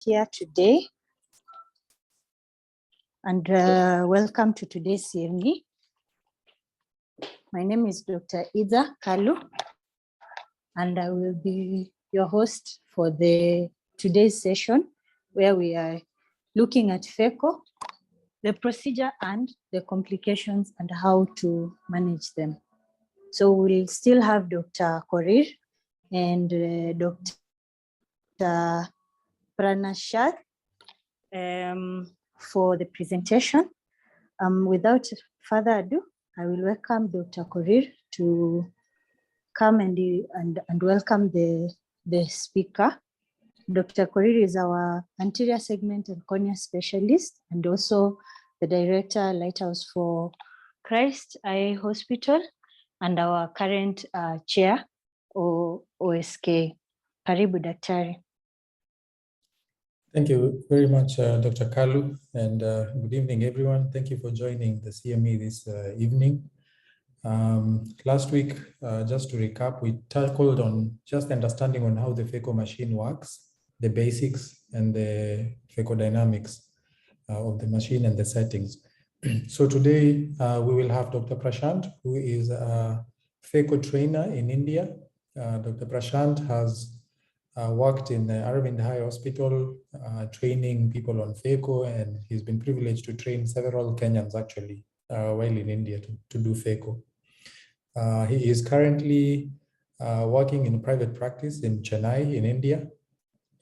here today, and welcome to today's CME. My name is Dr. Ida Kalu, and I will be your host for today's session, where we are looking at Phaco, the procedure and the complications and how to manage them. So we'll still have Dr. Korir and Dr. Pranashad for the presentation. Without further ado, I will welcome Dr. Korir to come and welcome the speaker. Dr. Korir is our anterior segment and cornea specialist and also the director Lighthouse for Christ Eye Hospital and our current chair or OSK. Karibu Daktari. Thank you very much, Dr. Kalu, and good evening, everyone. Thank you for joining the CME this evening. Last week, just to recap, we tackled on just understanding on how the Phaco machine works, the basics and the phaco-dynamics of the machine and the settings. So today, we will have Dr. Prashant, who is a Phaco trainer in India. Dr. Prashant has worked in the Aravind Eye Hospital, training people on Phaco, and he's been privileged to train several Kenyans actually while in India to do Phaco. He is currently working in private practice in Chennai in India,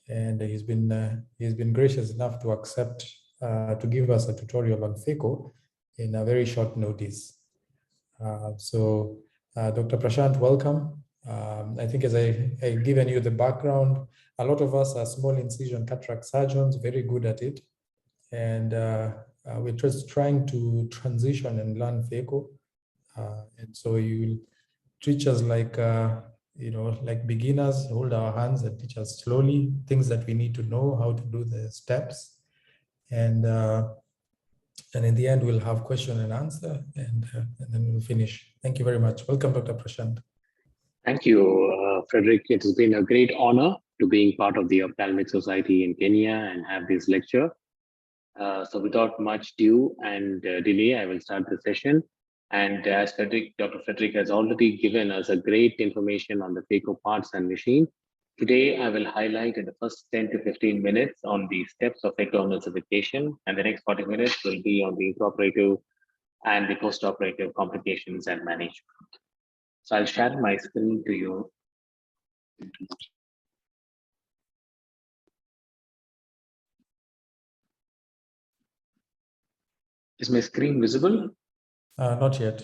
and he's been gracious enough to accept to give us a tutorial on Phaco in a very short notice. So Dr. Prashant, welcome. I think as I given you the background, a lot of us are small incision cataract surgeons, very good at it. And we're just trying to transition and learn Phaco. And so you will teach us like, like beginners, hold our hands and teach us slowly things that we need to know, how to do the steps. And in the end, we'll have question and answer, and then we'll finish. Thank you very much. Welcome, Dr. Prashant. Thank you, Frederick. It has been a great honor to being part of the Ophthalmic Society in Kenya and have this lecture. So without much ado and delay, I will start the session. And as Dr. Frederick has already given us a great information on the Phaco parts and machine, today I will highlight in the first 10 to 15 minutes on the steps of Opacification, and the next 40 minutes will be on the intraoperative and the postoperative complications and management. So I'll share my screen to you. Is my screen visible? Not yet.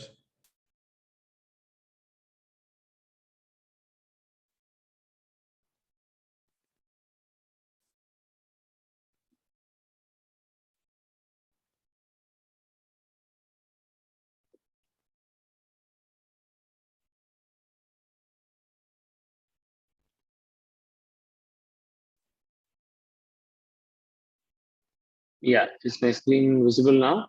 Yeah, is my screen visible now?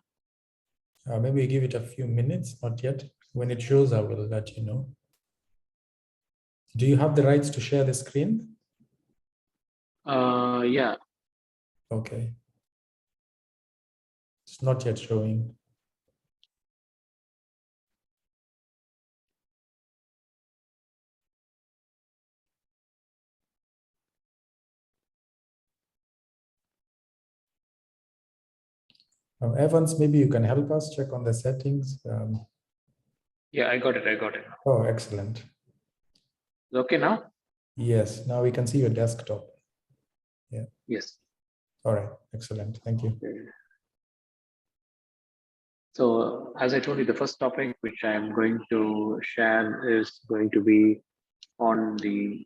Maybe give it a few minutes, not yet. When it shows, I will let you know. Do you have the rights to share the screen? Yeah. Okay. It's not yet showing. Evans, maybe you can help us check on the settings. Yeah, I got it. Oh, excellent. Okay now? Yes, now we can see your desktop. Yeah. Yes. All right, excellent. Thank you. So as I told you, the first topic which I am going to share is going to be on the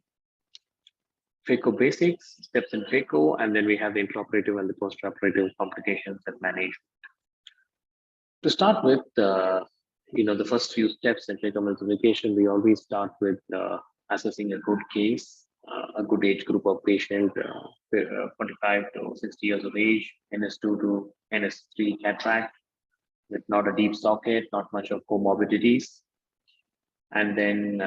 Phaco basics, steps in Phaco, and then we have the intraoperative and the postoperative complications and management. To start with, the first few steps in Phaco, we always start with assessing a good case, a good age group of patient, 45 to 60 years of age, NS2 to NS3 cataract, with not a deep socket, not much of comorbidities. And then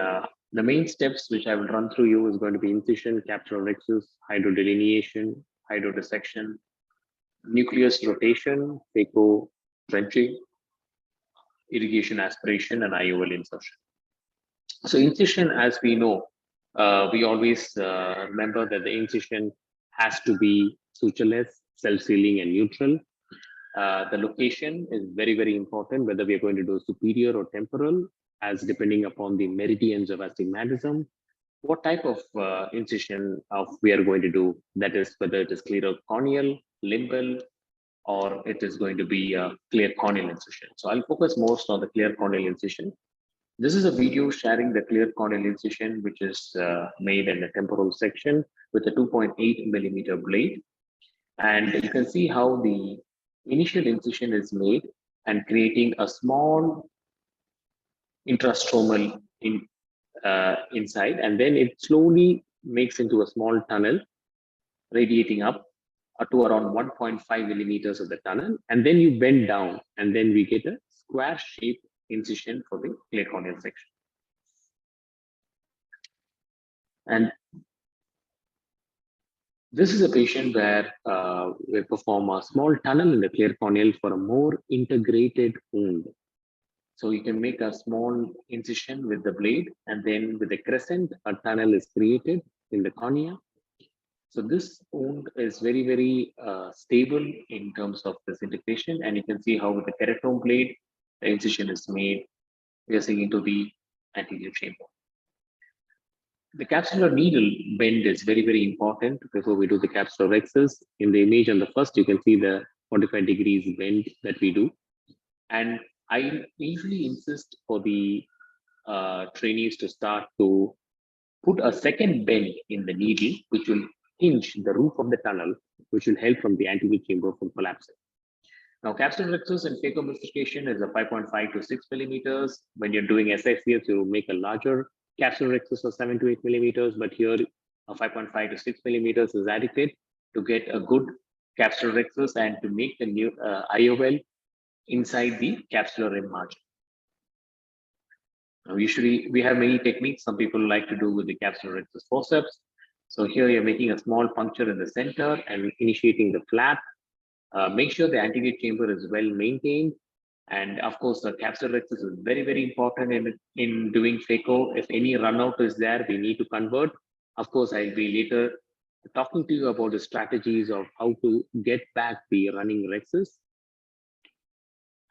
the main steps which I will run through you is going to be incision, Capsulorhexis, hydrodelineation, hydrodissection, nucleus rotation, Phaco drenching, irrigation aspiration, and IOL insertion. So incision, as we know, we always remember that the incision has to be sutureless, self-sealing, and neutral. The location is very, very important, whether we are going to do superior or temporal, as depending upon the meridians of astigmatism, what type of incision we are going to do, that is, whether it is clear corneal, limbal, or it is going to be a clear corneal incision. So I'll focus most on the clear corneal incision. This is a video sharing the clear corneal incision, which is made in the temporal section with a 2.8 millimeter blade. And you can see how the initial incision is made and creating a small intrastromal inside, and then it slowly makes into a small tunnel radiating up to around 1.5 millimeters of the tunnel, and then you bend down, and then we get a square shaped incision for the clear corneal section. And this is a patient where we perform a small tunnel in the clear corneal for a more integrated wound. So you can make a small incision with the blade, and then with the crescent, a tunnel is created in the cornea. So this wound is very, very stable in terms of this integration, and you can see how with the keratome blade, the incision is made piercing into the anterior chamber. The capsular needle bend is very, very important before we do the Capsulorhexis. In the image on the first, you can see the 45 degrees bend that we do. And I usually insist for the trainees to start to put a second bend in the needle, which will hinge the roof of the tunnel, which will help from the anterior chamber from collapsing. Now, Capsulorhexis and Phaco is a 5.5 to 6 millimeters. When you're doing SICS, you make a larger Capsulorhexis of 7 to 8 millimeters, but here a 5.5 to 6 millimeters is adequate to get a good Capsulorhexis and to make the new IOL inside the capsular rim margin. Now, usually we have many techniques. Some people like to do with the Capsulorhexis forceps. So here you're making a small puncture in the center and initiating the flap. Make sure the anterior chamber is well maintained. And of course, the Capsulorhexis is very, very important in doing Phaco. If any runout is there, we need to convert. Of course, I'll be later talking to you about the strategies of how to get back the running rhexis.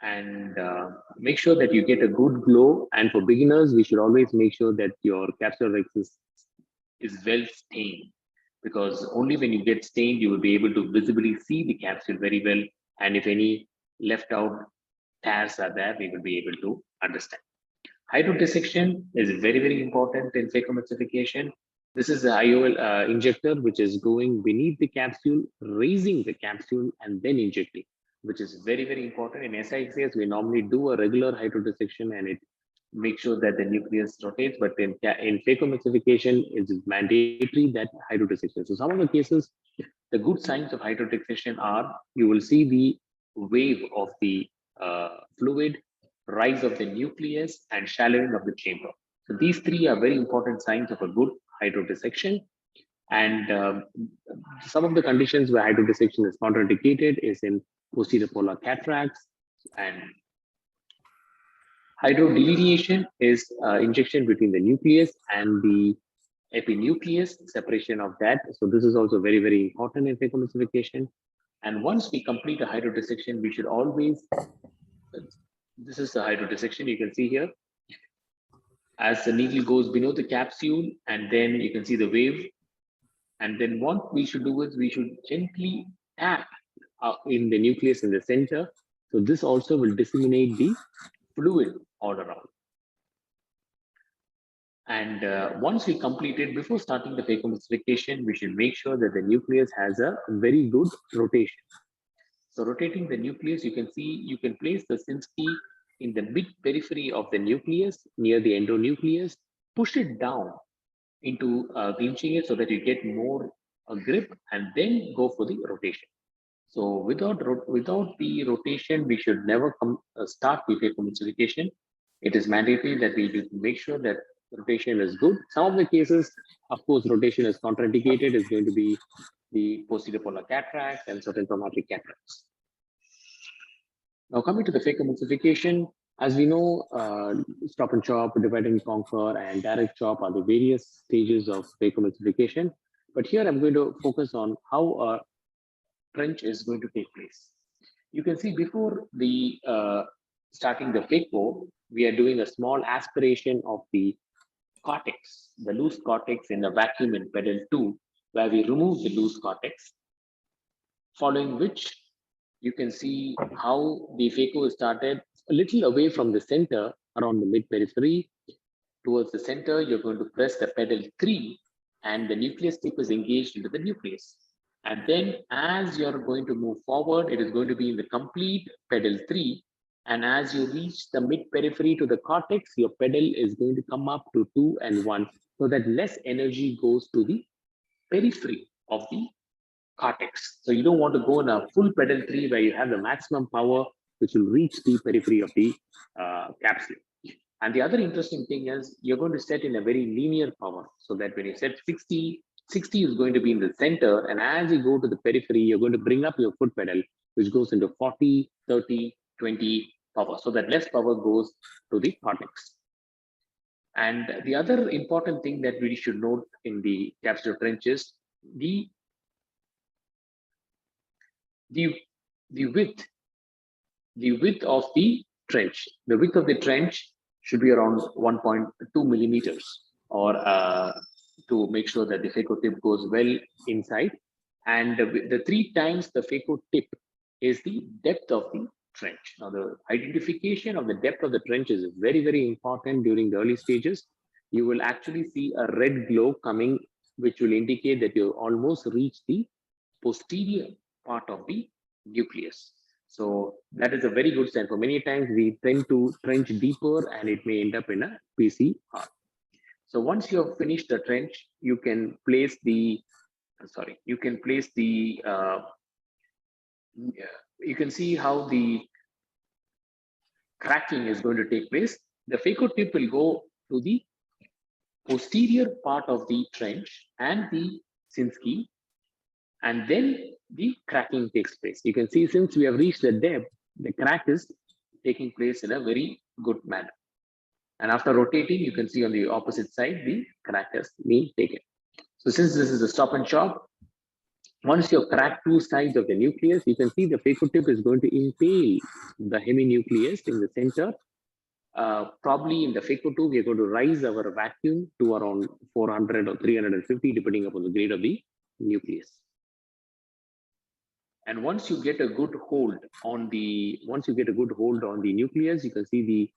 And make sure that you get a good glow. And for beginners, we should always make sure that your Capsulorhexis is well stained, because only when you get stained, you will be able to visibly see the capsule very well. And if any left out tears are there, we will be able to understand. Hydrodissection is very, very important in phacoemulsification. This is the IOL injector, which is going beneath the capsule, raising the capsule, and then injecting, which is very, very important. In SICS, we normally do a regular hydrodissection and it makes sure that the nucleus rotates, but in phacoemulsification, it's mandatory that hydrodissection. So some of the cases, the good signs of hydrodissection are, you will see the wave of the fluid, rise of the nucleus, and shallowing of the chamber. So these three are very important signs of a good hydrodissection. And some of the conditions where hydrodissection is contraindicated is in posterior polar cataracts, and hydrodelineation is injection between the nucleus and the epinucleus, separation of that. So this is also very, very important in phacoemulsification. And once we complete a hydrodissection, we should always, this is the hydrodissection you can see here. As the needle goes below the capsule, and then you can see the wave. And then what we should do is we should gently tap in the nucleus in the center. So this also will disseminate the fluid all around. And once we complete it, before starting the phacoemulsification, we should make sure that the nucleus has a very good rotation. So rotating the nucleus, you can see, you can place the Sinski in the mid periphery of the nucleus near the endonucleus, push it down into clinching it so that you get more grip, and then go for the rotation. So without the rotation, we should never start the phacoemulsification. It is mandatory that we make sure that rotation is good. Some of the cases, of course, rotation is contraindicated, is going to be the posterior polar cataracts, and certain traumatic cataracts. Now coming to the phacoemulsification, as we know, stop and chop, divide and conquer, and direct chop are the various stages of phacoemulsification. But here I'm going to focus on how a trench is going to take place. You can see before the starting the phaco, we are doing a small aspiration of the cortex, the loose cortex in a vacuum in pedal 2, where we remove the loose cortex, following which you can see how the phaco is started a little away from the center around the mid periphery. Towards the center, you're going to press the pedal 3 and the nucleus tip is engaged into the nucleus. And then as you're going to move forward, it is going to be in the complete pedal 3. And as you reach the mid periphery to the cortex, your pedal is going to come up to 2 and 1 so that less energy goes to the periphery of the cortex. So you don't want to go in a full pedal 3 where you have the maximum power which will reach the periphery of the capsule. And the other interesting thing is you're going to set in a very linear power so that when you set 60 is going to be in the center, and as you go to the periphery, you're going to bring up your foot pedal, which goes into 40, 30, 20 power, so that less power goes to the cortex. And the other important thing that we should note in the capsular trench is the width of the trench. The width of the trench should be around 1.2 millimeters, or to make sure that the phaco tip goes well inside. And the 3 times the phaco tip is the depth of the trench. Now, the identification of the depth of the trench is very, very important during the early stages. You will actually see a red glow coming, which will indicate that you almost reached the posterior part of the nucleus. So that is a very good sign. For many times we tend to trench deeper and it may end up in a PCR. So once you have finished the trench, you can place the, you can see how the cracking is going to take place. The phaco tip will go to the posterior part of the trench and the Sinski, and then the cracking takes place. You can see since we have reached the depth, the crack is taking place in a very good manner. And after rotating, you can see on the opposite side, the crack has been taken. So since this is a stop and chop, once you have cracked 2 sides of the nucleus, you can see the phaco tip is going to impale the heminucleus in the center. Probably in the phaco 2, we are going to rise our vacuum to around 400 or 350, depending upon the grade of the nucleus. And once you get a good hold on the nucleus, you can see the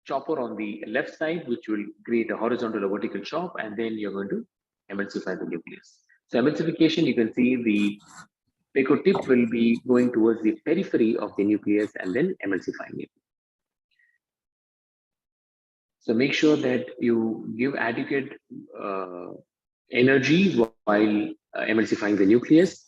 chopper on the left side, which will create a horizontal or vertical chop, and then you're going to emulsify the nucleus. So emulsification, you can see the phaco tip will be going towards the periphery of the nucleus and then emulsifying it. So make sure that you give adequate energy while emulsifying the nucleus.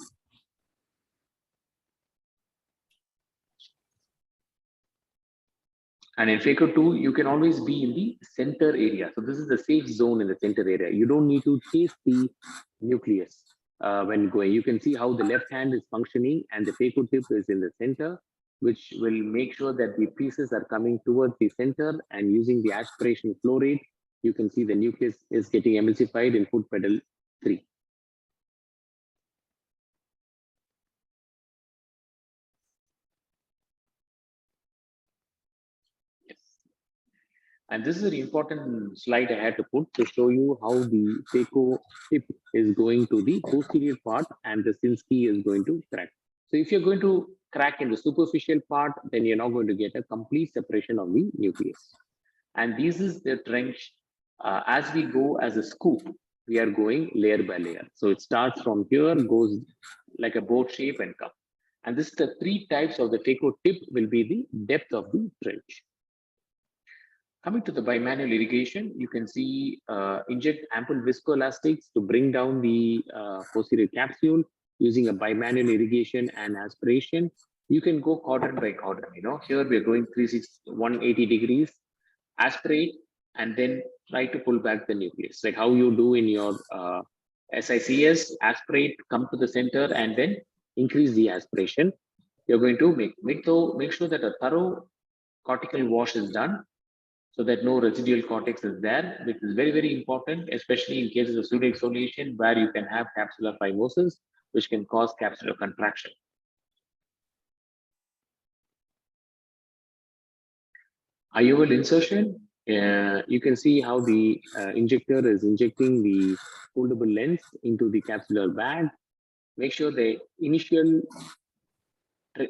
And in phaco 2, you can always be in the center area. So this is the safe zone in the center area. You don't need to chase the nucleus when going. You can see how the left hand is functioning and the phaco tip is in the center, which will make sure that the pieces are coming towards the center, and using the aspiration flow rate, you can see the nucleus is getting emulsified in foot pedal 3. And this is an important slide I had to put to show you how the phaco tip is going to the posterior part and the Sinski is going to crack. So if you're going to crack in the superficial part, then you're not going to get a complete separation of the nucleus. And this is the trench. As we go as a scoop, we are going layer by layer. So it starts from here, goes like a boat shape and comes. And this is the 3 types of the phaco tip will be the depth of the trench. Coming to the bimanual irrigation, you can see inject ample viscoelastics to bring down the posterior capsule using a bimanual irrigation and aspiration. You can go quadrant by quadrant. Here we are going 180 degrees, aspirate, and then try to pull back the nucleus, like how you do in your SICS, aspirate, come to the center, and then increase the aspiration. You're going to make sure that a thorough cortical wash is done so that no residual cortex is there, which is very, very important, especially in cases of pseudoexfoliation where you can have capsular phimosis, which can cause capsular contraction. IOL insertion, you can see how the injector is injecting the foldable lens into the capsular bag. Make sure the initial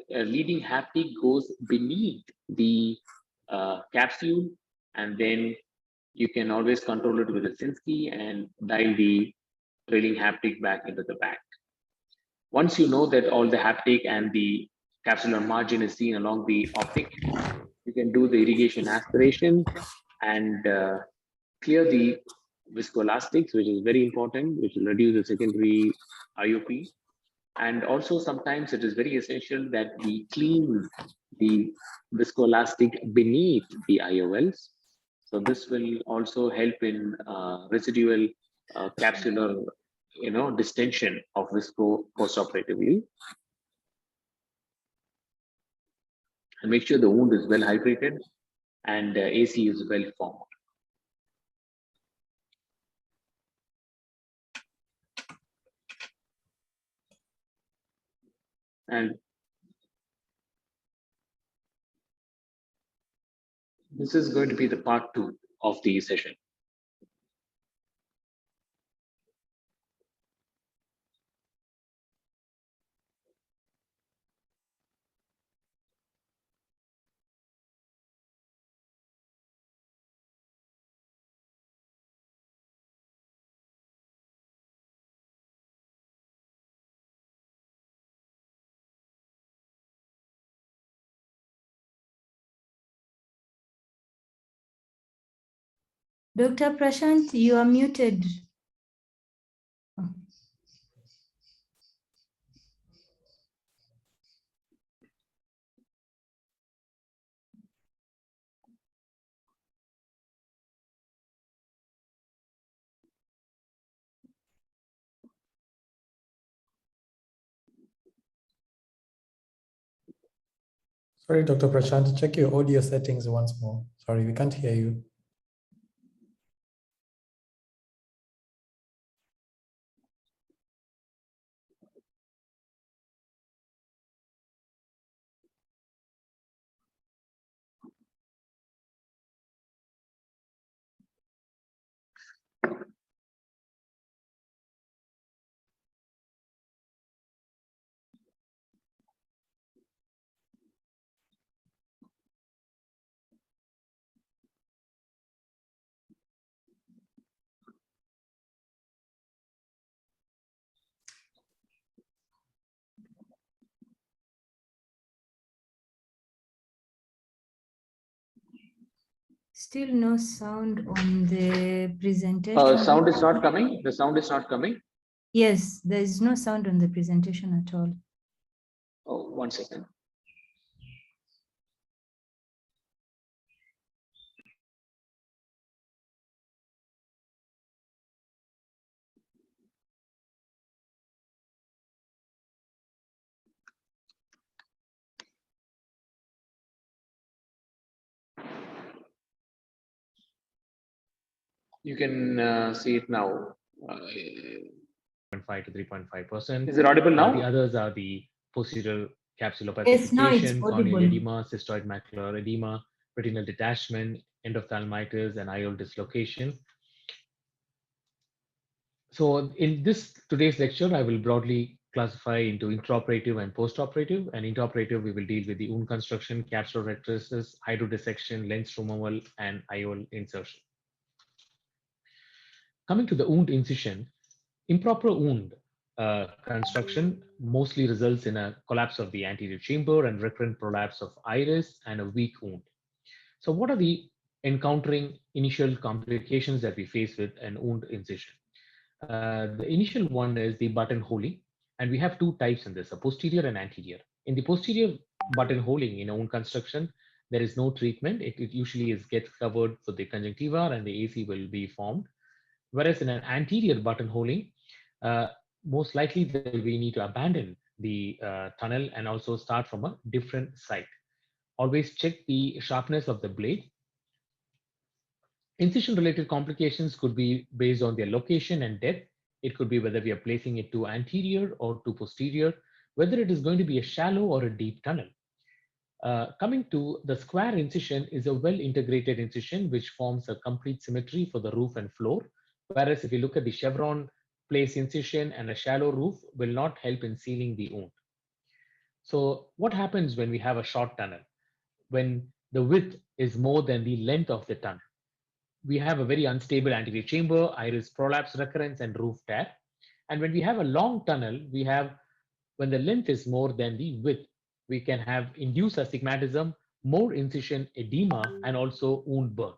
leading haptic goes beneath the capsule, and then you can always control it with a Sinski and dial the trailing haptic back into the bag. Once you know that all the haptic and the capsular margin is seen along the optic, you can do the irrigation aspiration and clear the viscoelastics, which is very important, which will reduce the secondary IOP. And also sometimes it is very essential that we clean the viscoelastic beneath the IOLs. So this will also help in residual capsular, distension of visco postoperatively. And make sure the wound is well hydrated and AC is well formed. And this is going to be the part 2 of the session. Dr. Prashant, you are muted. Oh. Sorry, Dr. Prashant, check your audio settings once more. Sorry, we can't hear you. Still no sound on the presentation. Sound is not coming. The sound is not coming. Yes, there is no sound on the presentation at all. Oh, 1 second. You can see it now. 0.5 to 3.5%. Is it audible now? The others are the posterior capsular Yes, now it's opacification, audible. corneal edema, cystoid macular edema, retinal detachment, endophthalmitis, and IOL dislocation. So in today's lecture, I will broadly classify into intraoperative and postoperative. And intraoperative, we will deal with the wound construction, capsulorhexis, hydrodissection, lens removal, and IOL insertion. Coming to the wound incision, improper wound construction mostly results in a collapse of the anterior chamber and recurrent prolapse of iris and a weak wound. So what are the encountering initial complications that we face with an wound incision? The initial one is the buttonholing, and we have two types in this, a posterior and anterior. In the posterior buttonholing in a wound construction, there is no treatment. It usually gets covered with the conjunctiva and the AC will be formed. Whereas in an anterior buttonholing, most likely we need to abandon the tunnel and also start from a different site. Always check the sharpness of the blade. Incision-related complications could be based on their location and depth. It could be whether we are placing it to anterior or to posterior, whether it is going to be a shallow or a deep tunnel. Coming to the square incision is a well-integrated incision which forms a complete symmetry for the roof and floor. Whereas if you look at the chevron place incision and a shallow roof will not help in sealing the wound. So what happens when we have a short tunnel? When the width is more than the length of the tunnel. We have a very unstable anterior chamber, iris prolapse recurrence, and roof tear. And when we have a long tunnel, we have, when the length is more than the width, we can have induced astigmatism, more incision, edema, and also wound burn.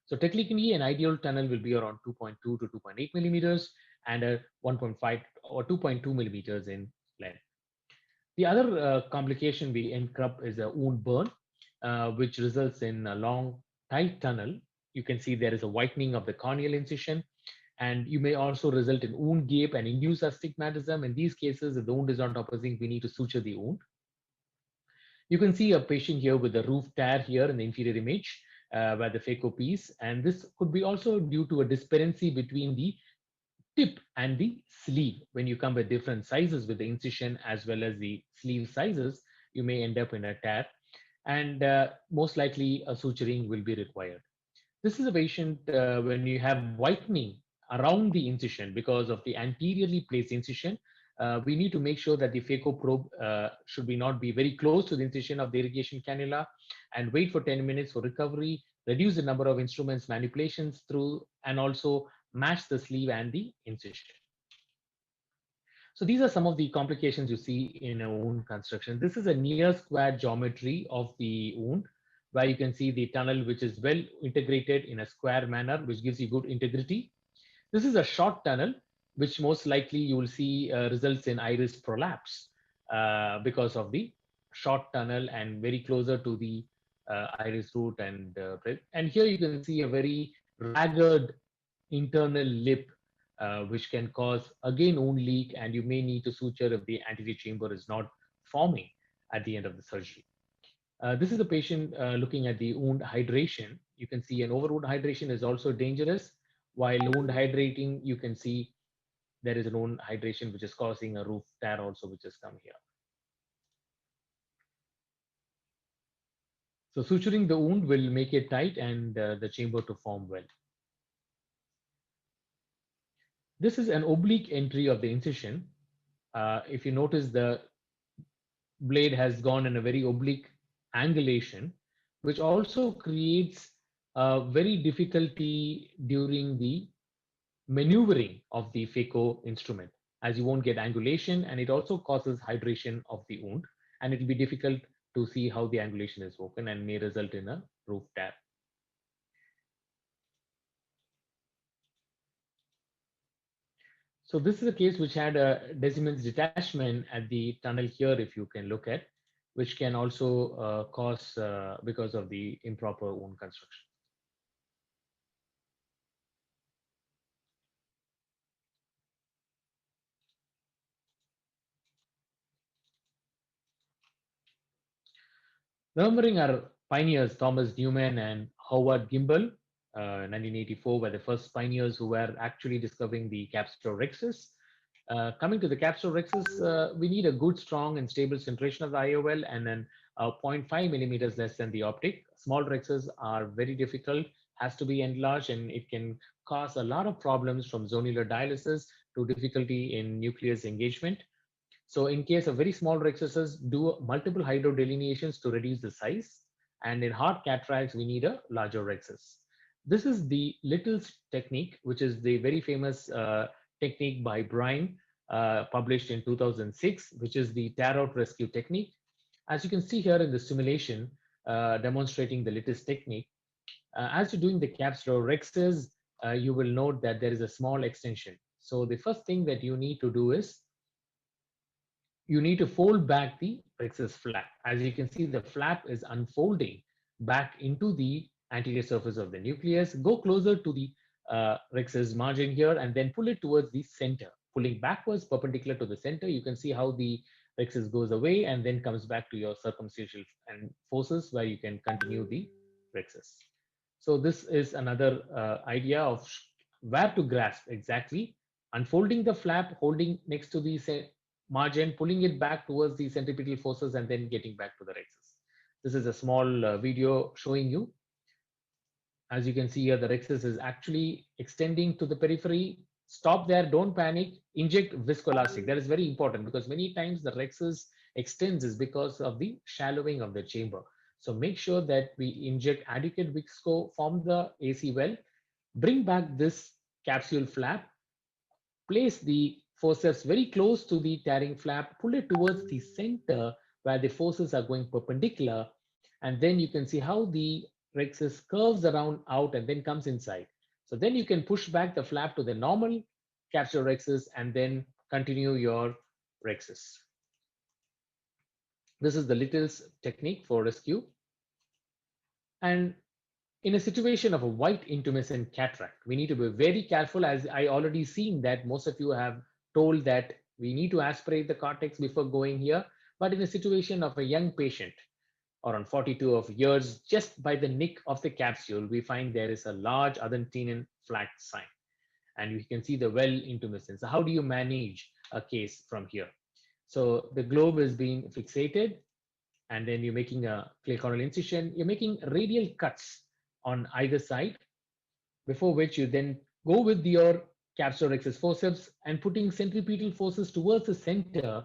So technically, an ideal tunnel will be around 2.2 to 2.8 millimeters and a 1.5 or 2.2 millimeters in length. The other complication we incur is a wound burn, which results in a long, tight tunnel. You can see there is a whitening of the corneal incision, and you may also result in wound gape and induced astigmatism. In these cases, if the wound is not opposing, we need to suture the wound. You can see a patient here with a roof tear here in the inferior image, where the phaco piece, and this could be also due to a disparity between the tip and the sleeve. When you come with different sizes with the incision as well as the sleeve sizes, you may end up in a tear, and most likely a suturing will be required. This is a patient when you have whitening around the incision because of the anteriorly placed incision. We need to make sure that the phaco probe should not be very close to the incision of the irrigation cannula, and wait for 10 minutes for recovery, reduce the number of instruments manipulations through, and also match the sleeve and the incision. So these are some of the complications you see in a wound construction. This is a near square geometry of the wound, where you can see the tunnel which is well integrated in a square manner, which gives you good integrity. This is a short tunnel, which most likely you will see results in iris prolapse because of the short tunnel and very closer to the iris root. And here you can see a very ragged internal lip, which can cause again wound leak, and you may need to suture if the anterior chamber is not forming at the end of the surgery. This is a patient looking at the wound hydration. You can see an overwound hydration is also dangerous. While wound hydrating, you can see there is an wound hydration which is causing a roof tear also, which has come here. So suturing the wound will make it tight and the chamber to form well. This is an oblique entry of the incision. If you notice, the blade has gone in a very oblique angulation, which also creates very difficulty during the maneuvering of the phaco instrument, as you won't get angulation, and it also causes hydration of the wound, and it will be difficult to see how the angulation is woken and may result in a roof tear. So this is a case which had a Descemet's detachment at the tunnel here, if you can look at, which can also cause because of the improper wound construction. Remembering our pioneers, Thomas Newman and Howard Gimbel, 1984, were the first pioneers who were actually discovering the Capsulorhexis. Coming to the Capsulorhexis, we need a good, strong, and stable centration of the IOL, and then 0.5 millimeters less than the optic. Small rhexis are very difficult, has to be enlarged, and it can cause a lot of problems from zonular dialysis to difficulty in nucleus engagement. So in case of very small rhexis, do multiple hydrodelineations to reduce the size. And in hard cataracts, we need a larger rhexis. This is the Little's technique, which is the very famous technique by Bryan, published in 2006, which is the tear-out rescue technique. As you can see here in the simulation demonstrating the Little's technique, as you're doing the Capsulorhexis, you will note that there is a small extension. So the first thing that you need to do is you need to fold back the rhexis flap. As you can see, the flap is unfolding back into the anterior surface of the nucleus. Go closer to the rhexis margin here and then pull it towards the center. pulling backwards perpendicular to the center, you can see how the rhexis goes away and then comes back to your circumstantial and forces where you can continue the rhexis. So this is another idea of where to grasp exactly. Unfolding the flap, holding next to the margin, pulling it back towards the centripetal forces and then getting back to the rhexis. This is a small video showing you. As you can see here, the rhexis is actually extending to the periphery. Stop there, don't panic, inject viscoelastic. That is very important because many times the rhexis extends is because of the shallowing of the chamber. So make sure that we inject adequate visco, form the AC well, bring back this capsule flap, place the forceps very close to the tearing flap, pull it towards the center where the forces are going perpendicular, and then you can see how the rhexis curves around out and then comes inside. So then you can push back the flap to the normal capsulorhexis and then continue your rhexis. This is the Little's technique for rescue. And in a situation of a white intumescent cataract, we need to be very careful, as I already seen that most of you have told that we need to aspirate the cortex before going here. But in a situation of a young patient, around 42 of years, just by the nick of the capsule, we find there is a large Argentinian flat sign. And you can see the well intumescence. So how do you manage a case from here? So the globe is being fixated, and then you're making a clear corneal incision. You're making radial cuts on either side, before which you then go with your capsulorhexis forceps and putting centripetal forces towards the center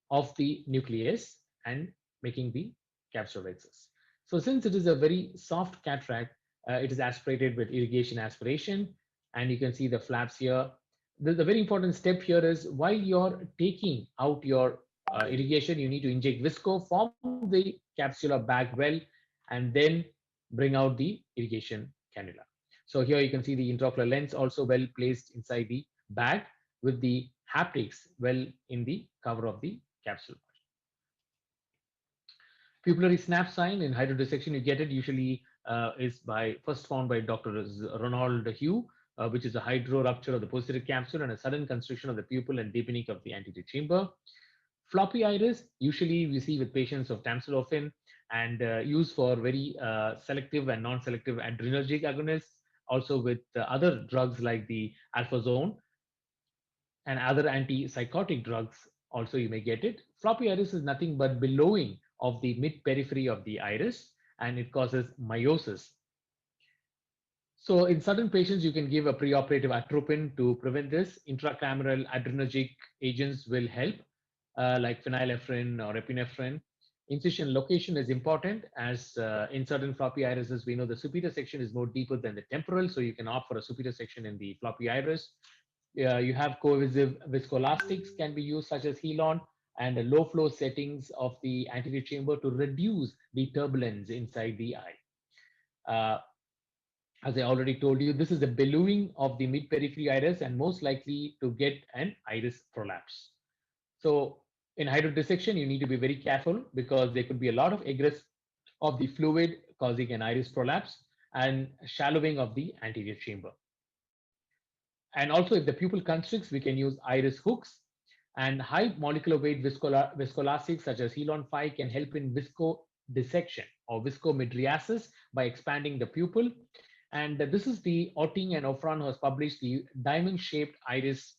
of the nucleus and making the capsulorhexis. So since it is a very soft cataract, it is aspirated with irrigation aspiration, and you can see the flaps here. The very important step here is while you're taking out your irrigation, you need to inject visco, form the capsular bag well, and then bring out the irrigation cannula. So here you can see the intraocular lens also well placed inside the bag with the haptics well in the cover of the capsule. Pupillary snap sign in hydrodissection, you get it usually is first found by Dr. Ronald Hugh, which is a hydro rupture of the posterior capsule and a sudden constriction of the pupil and deepening of the anterior chamber. Floppy iris, usually we see with patients of tamsulosin and used for very selective and non-selective adrenergic agonists, also with other drugs like the alphazone and other antipsychotic drugs. Also, you may get it. Floppy iris is nothing but billowing of the mid-periphery of the iris, and it causes miosis. So in certain patients, you can give a preoperative atropine to prevent this. Intracameral adrenergic agents will help, like phenylephrine or epinephrine. Incision location is important, as in certain floppy irises, we know the superior section is more deeper than the temporal, so you can opt for a superior section in the floppy iris. You have cohesive viscoelastics can be used, such as Helon, and the low flow settings of the anterior chamber to reduce the turbulence inside the eye. As I already told you, this is the billowing of the mid-periphery iris and most likely to get an iris prolapse. So in hydrodissection, you need to be very careful because there could be a lot of egress of the fluid causing an iris prolapse and shallowing of the anterior chamber. And also if the pupil constricts, we can use iris hooks, and high molecular weight viscoelastics such as Helon 5 can help in viscodissection or viscomydriasis by expanding the pupil. And this is the Otting and Ofran who has published the diamond-shaped iris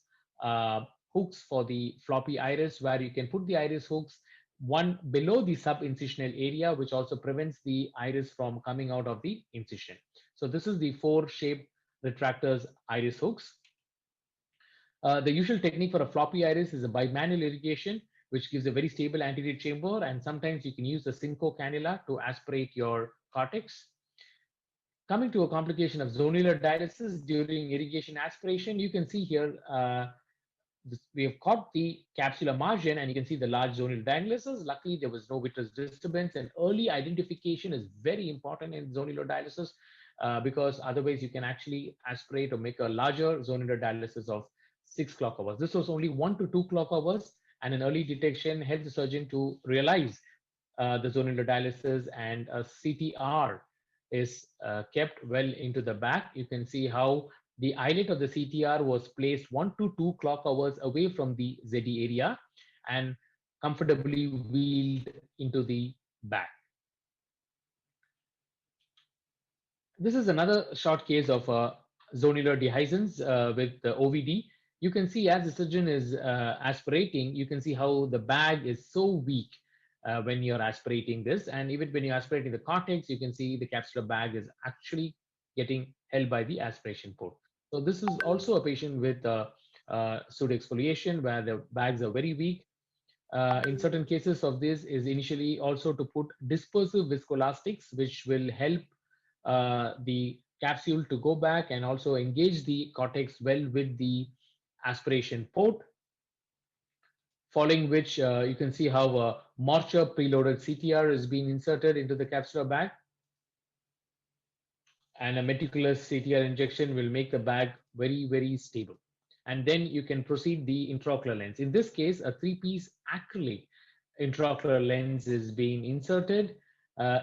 hooks for the floppy iris, where you can put the iris hooks one below the subincisional area, which also prevents the iris from coming out of the incision. So this is the 4-shaped retractors iris hooks. The usual technique for a floppy iris is a bimanual irrigation, which gives a very stable anterior chamber, and sometimes you can use a Simcoe cannula to aspirate your cortex. Coming to a complication of zonular dialysis during irrigation aspiration, you can see here we have caught the capsular margin, and you can see the large zonal dialysis. Luckily, there was no vitreous disturbance, and early identification is very important in zonular dialysis because otherwise you can actually aspirate or make a larger zonular dialysis of 6 clock hours. This was only 1 to 2 clock hours, and an early detection helps the surgeon to realize the zonular dialysis, and a CTR is kept well into the back. You can see how the eyelet of the CTR was placed 1 to 2 clock hours away from the ZD area and comfortably wheeled into the bag. This is another short case of zonular dehiscence with the OVD. You can see as the surgeon is aspirating, you can see how the bag is so weak when you're aspirating this. And even when you're aspirating the cortex, you can see the capsular bag is actually getting held by the aspiration port. So this is also a patient with pseudoexfoliation where the bags are very weak. In certain cases of this is initially also to put dispersive viscoelastics, which will help the capsule to go back and also engage the cortex well with the aspiration port, following which you can see how a Morcher preloaded CTR is being inserted into the capsular bag, and a meticulous CTR injection will make the bag very, very stable. And then you can proceed the intraocular lens. In this case, a 3-piece acrylic intraocular lens is being inserted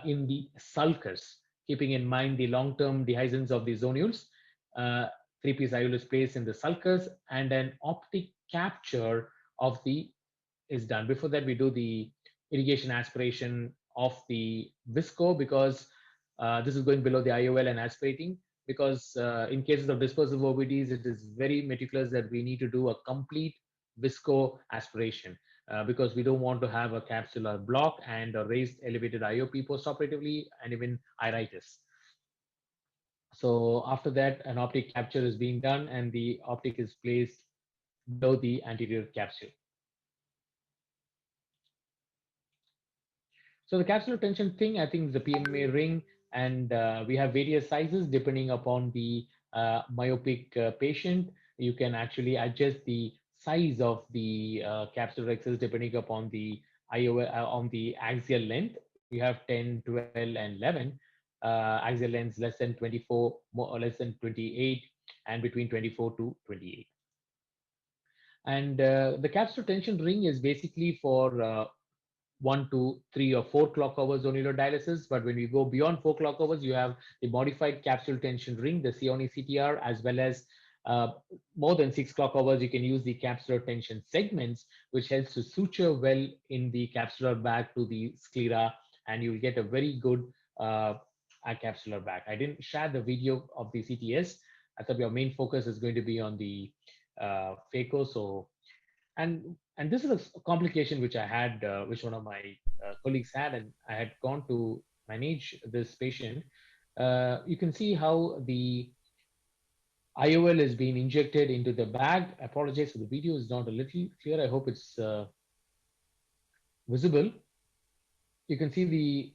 in the sulcus, keeping in mind the long-term dehiscence of the zonules. 3-piece IOL is placed in the sulcus, and an optic capture of the is done. Before that, we do the irrigation aspiration of the visco, because this is going below the IOL and aspirating, because in cases of dispersive OVDs, it is very meticulous that we need to do a complete visco aspiration because we don't want to have a capsular block and a raised elevated IOP postoperatively and even iritis. So after that, an optic capture is being done and the optic is placed below the anterior capsule. So the capsular tension thing, I think, is the PMA ring, and we have various sizes depending upon the myopic patient. You can actually adjust the size of the Capsulorhexis depending upon the IOL on the axial length. We have 10, 12, and 11. Axial length less than 24, more or less than 28, and between 24 to 28. And the capsular tension ring is basically for 1 to 3 or 4 clock hours zonular dialysis, but when we go beyond 4 clock hours, you have the modified capsule tension ring, the Sioni CTR, as well as more than 6 clock hours, you can use the capsular tension segments, which helps to suture well in the capsular bag to the sclera, and you'll get a very good capsular bag. I didn't share the video of the CTS. I thought your main focus is going to be on the Phaco. So, and this is a complication which I had, which one of my colleagues had, and I had gone to manage this patient. You can see how the IOL is being injected into the bag. I apologize for the video is not a little clear. I hope it's visible. You can see the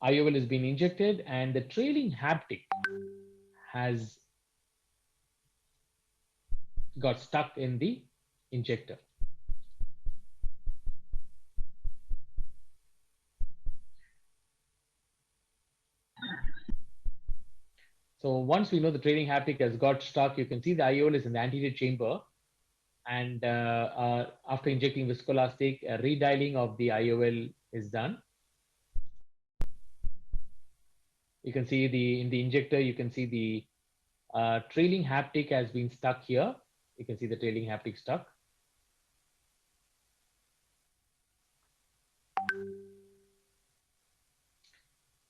IOL is being injected and the trailing haptic has got stuck in the injector. So once we know the trailing haptic has got stuck, you can see the IOL is in the anterior chamber. And after injecting viscoelastic, a redialing of the IOL is done. You can see in the injector, you can see the trailing haptic has been stuck here. You can see the trailing haptic stuck.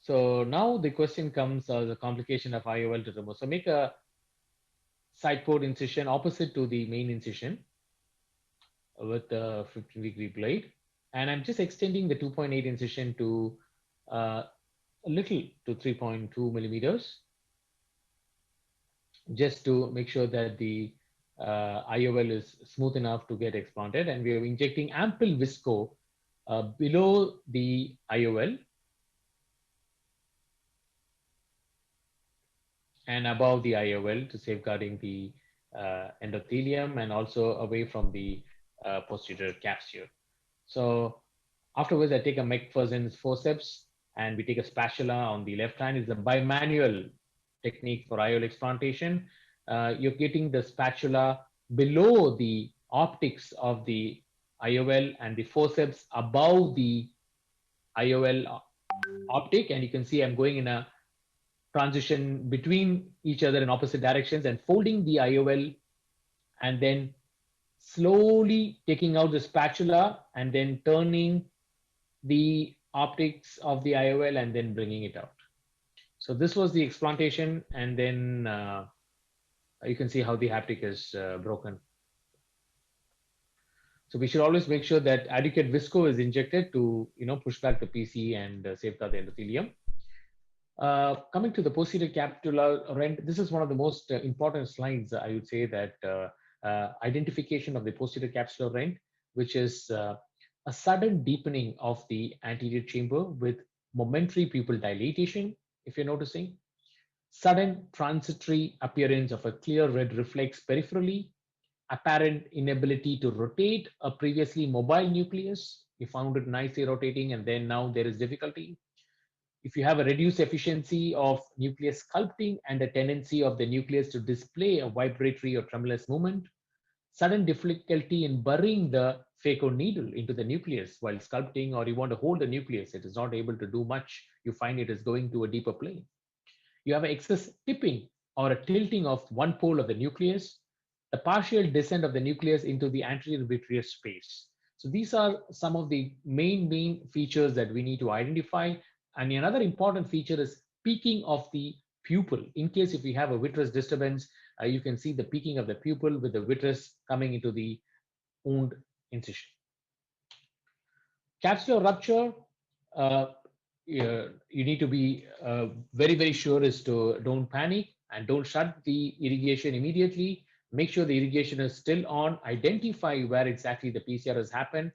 So now the question comes as a complication of IOL to remove. So make a side port incision opposite to the main incision with a 15-degree blade. And I'm just extending the 2.8 incision to a little to 3.2 millimeters, just to make sure that the IOL is smooth enough to get explanted. And we are injecting ample visco below the IOL and above the IOL to safeguarding the endothelium and also away from the posterior capsule. So afterwards, I take a McPherson's forceps and we take a spatula on the left hand. It's a bimanual technique for IOL explantation. You're getting the spatula below the optics of the IOL and the forceps above the IOL optic. And you can see I'm going in a transition between each other in opposite directions and folding the IOL, and then slowly taking out the spatula and then turning the optics of the IOL and then bringing it out. So this was the explantation, and then you can see how the haptic is broken. So we should always make sure that adequate visco is injected to push back the PC and safeguard the endothelium. Coming to the posterior capsular rent, this is one of the most important slides. I would say that identification of the posterior capsular rent, which is a sudden deepening of the anterior chamber with momentary pupil dilatation, if you're noticing, sudden transitory appearance of a clear red reflex peripherally, apparent inability to rotate a previously mobile nucleus. You found it nicely rotating and then now there is difficulty. If you have a reduced efficiency of nucleus sculpting and a tendency of the nucleus to display a vibratory or tremulous movement, sudden difficulty in burying the phaco needle into the nucleus while sculpting, or you want to hold the nucleus, it is not able to do much. You find it is going to a deeper plane. You have an excess tipping or a tilting of one pole of the nucleus, the partial descent of the nucleus into the anterior vitreous space. So these are some of the main features that we need to identify. And another important feature is peaking of the pupil. In case if we have a vitreous disturbance, you can see the peaking of the pupil with the vitreous coming into the wound incision. Capsular rupture, you need to be very sure is to don't panic and don't shut the irrigation immediately. Make sure the irrigation is still on. Identify where exactly the PCR has happened.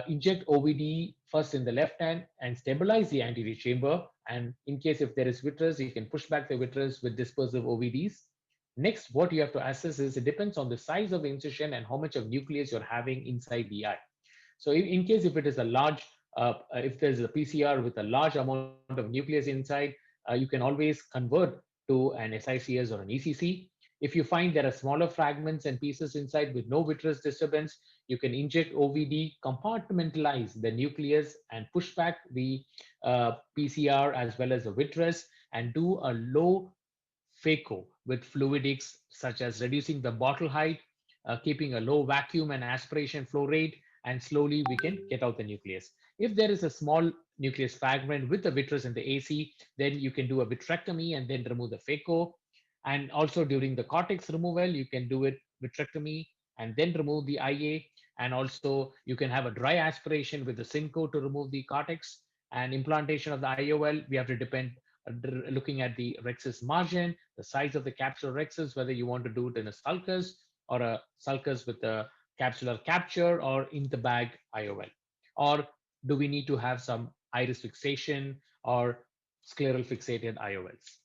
Inject OVD first in the left hand and stabilize the anterior chamber. And in case if there is vitreous, you can push back the vitreous with dispersive OVDs. Next, what you have to assess is it depends on the size of the incision and how much of nucleus you're having inside the eye. So in case if it is a large, if there's a PCR with a large amount of nucleus inside, you can always convert to an SICS or an ECC. If you find there are smaller fragments and pieces inside with no vitreous disturbance, you can inject OVD, compartmentalize the nucleus and push back the PCR as well as the vitreous and do a low Phaco with fluidics such as reducing the bottle height, keeping a low vacuum and aspiration flow rate, and slowly we can get out the nucleus. If there is a small nucleus fragment with the vitreous and the AC, then you can do a vitrectomy and then remove the Phaco. And also during the cortex removal, you can do it vitrectomy and then remove the IA. And also you can have a dry aspiration with the Synco to remove the cortex. And implantation of the IOL, we have to depend looking at the rhexis margin, the size of the Capsulorhexis, whether you want to do it in a sulcus or a sulcus with a capsular capture or in the bag IOL. Or do we need to have some iris fixation or scleral fixated IOLs?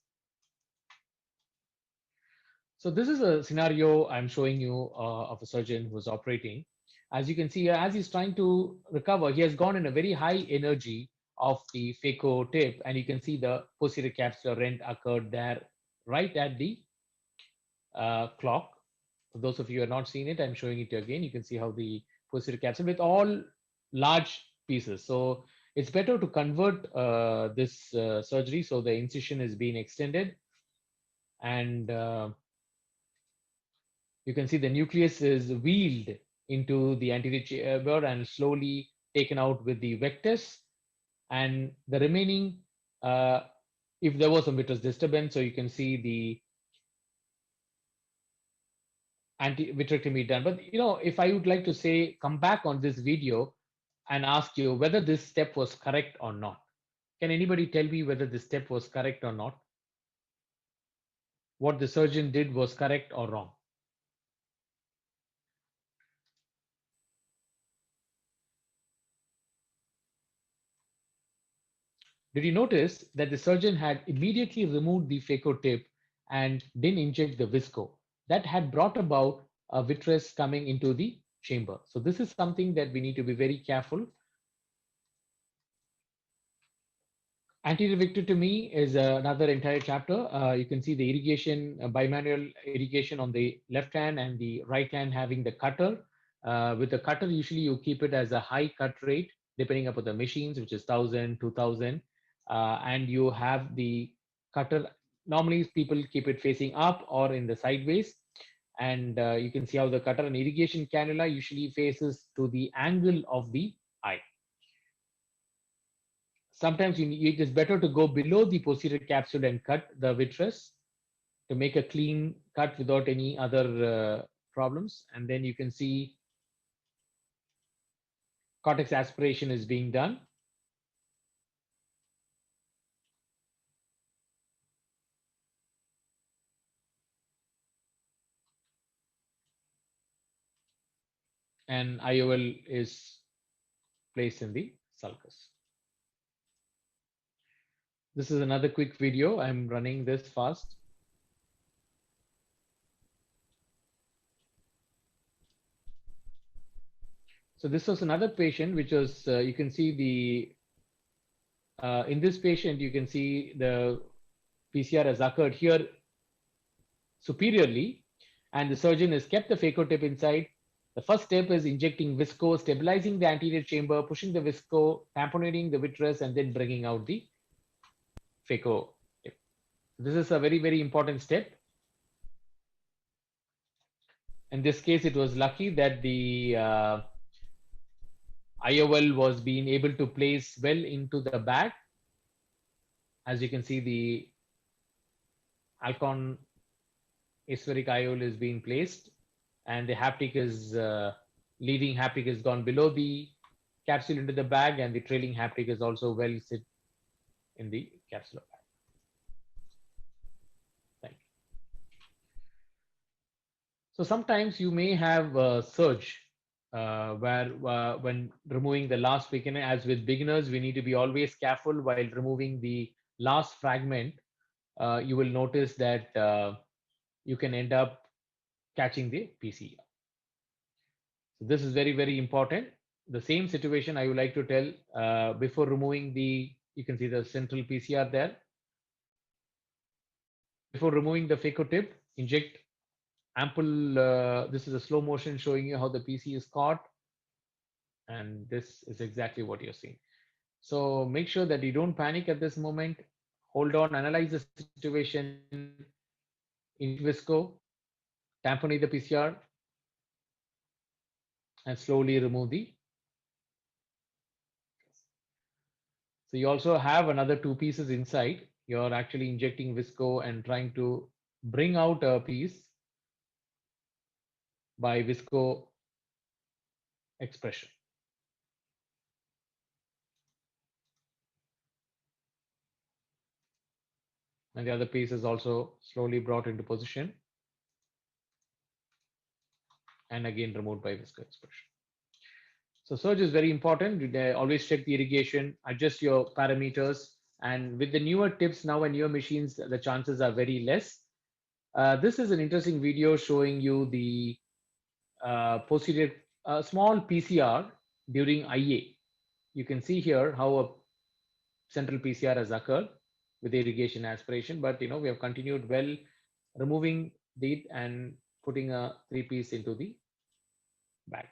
So this is a scenario I'm showing you of a surgeon who was operating. As you can see, as he's trying to recover, he has gone in a very high energy of the phaco tip, and you can see the posterior capsular rent occurred there right at the clock. For those of you who have not seen it, I'm showing it again. You can see how the posterior capsule with all large pieces. So it's better to convert this surgery so the incision is being extended, and you can see the nucleus is wheeled into the anterior chamber and slowly taken out with the vectus, and the remaining, if there was some vitreous disturbance, so you can see the anti-vitrectomy done. But if I would like to say, come back on this video and ask you whether this step was correct or not. Can anybody tell me whether this step was correct or not? What the surgeon did was correct or wrong? Did you notice that the surgeon had immediately removed the phaco tip and didn't inject the visco? That had brought about a vitreous coming into the chamber. So this is something that we need to be very careful. Anterior vitrectomy is another entire chapter. You can see the irrigation, bimanual irrigation on the left hand and the right hand having the cutter. With the cutter, usually you keep it as a high cut rate, depending upon the machines, which is 1000, 2000. And you have the cutter. Normally people keep it facing up or in the sideways, and you can see how the cutter and irrigation cannula usually faces to the angle of the eye. Sometimes it is better to go below the posterior capsule and cut the vitreous to make a clean cut without any other problems. And then you can see cortex aspiration is being done. And IOL is placed in the sulcus. This is another quick video. I'm running this fast. So this was another patient, which was, you can see in this patient, you can see the PCR has occurred here superiorly, and the surgeon has kept the phaco tip inside. The first step is injecting visco, stabilizing the anterior chamber, pushing the visco, tamponating the vitreous, and then bringing out the phaco tip. This is a very, very important step. In this case, it was lucky that the IOL was being able to place well into the bag. As you can see, the Alcon aspheric IOL is being placed, and the haptic is leading haptic has gone below the capsule into the bag, and the trailing haptic is also well sit in the capsular bag. Thank you. So sometimes you may have a surge where when removing the last weekend, as with beginners, we need to be always careful while removing the last fragment. You will notice that you can end up catching the PCR. So this is very, very important. The same situation I would like to tell before removing the, you can see the central PCR there. Before removing the phaco tip, inject ample, this is a slow motion showing you how the PC is caught. And this is exactly what you're seeing. So make sure that you don't panic at this moment. Hold on, analyze the situation, in visco, tamponate the PCR, and slowly remove the. So you also have another two pieces inside. You're actually injecting visco and trying to bring out a piece by visco expression. And the other piece is also slowly brought into position and again removed by visco expression. So surge is very important. Always check the irrigation, adjust your parameters, and with the newer tips now and newer machines, the chances are very less. This is an interesting video showing you the posterior small PCR during IA. You can see here how a central PCR has occurred with irrigation aspiration, but we have continued well, removing it and putting a 3-piece into the bag.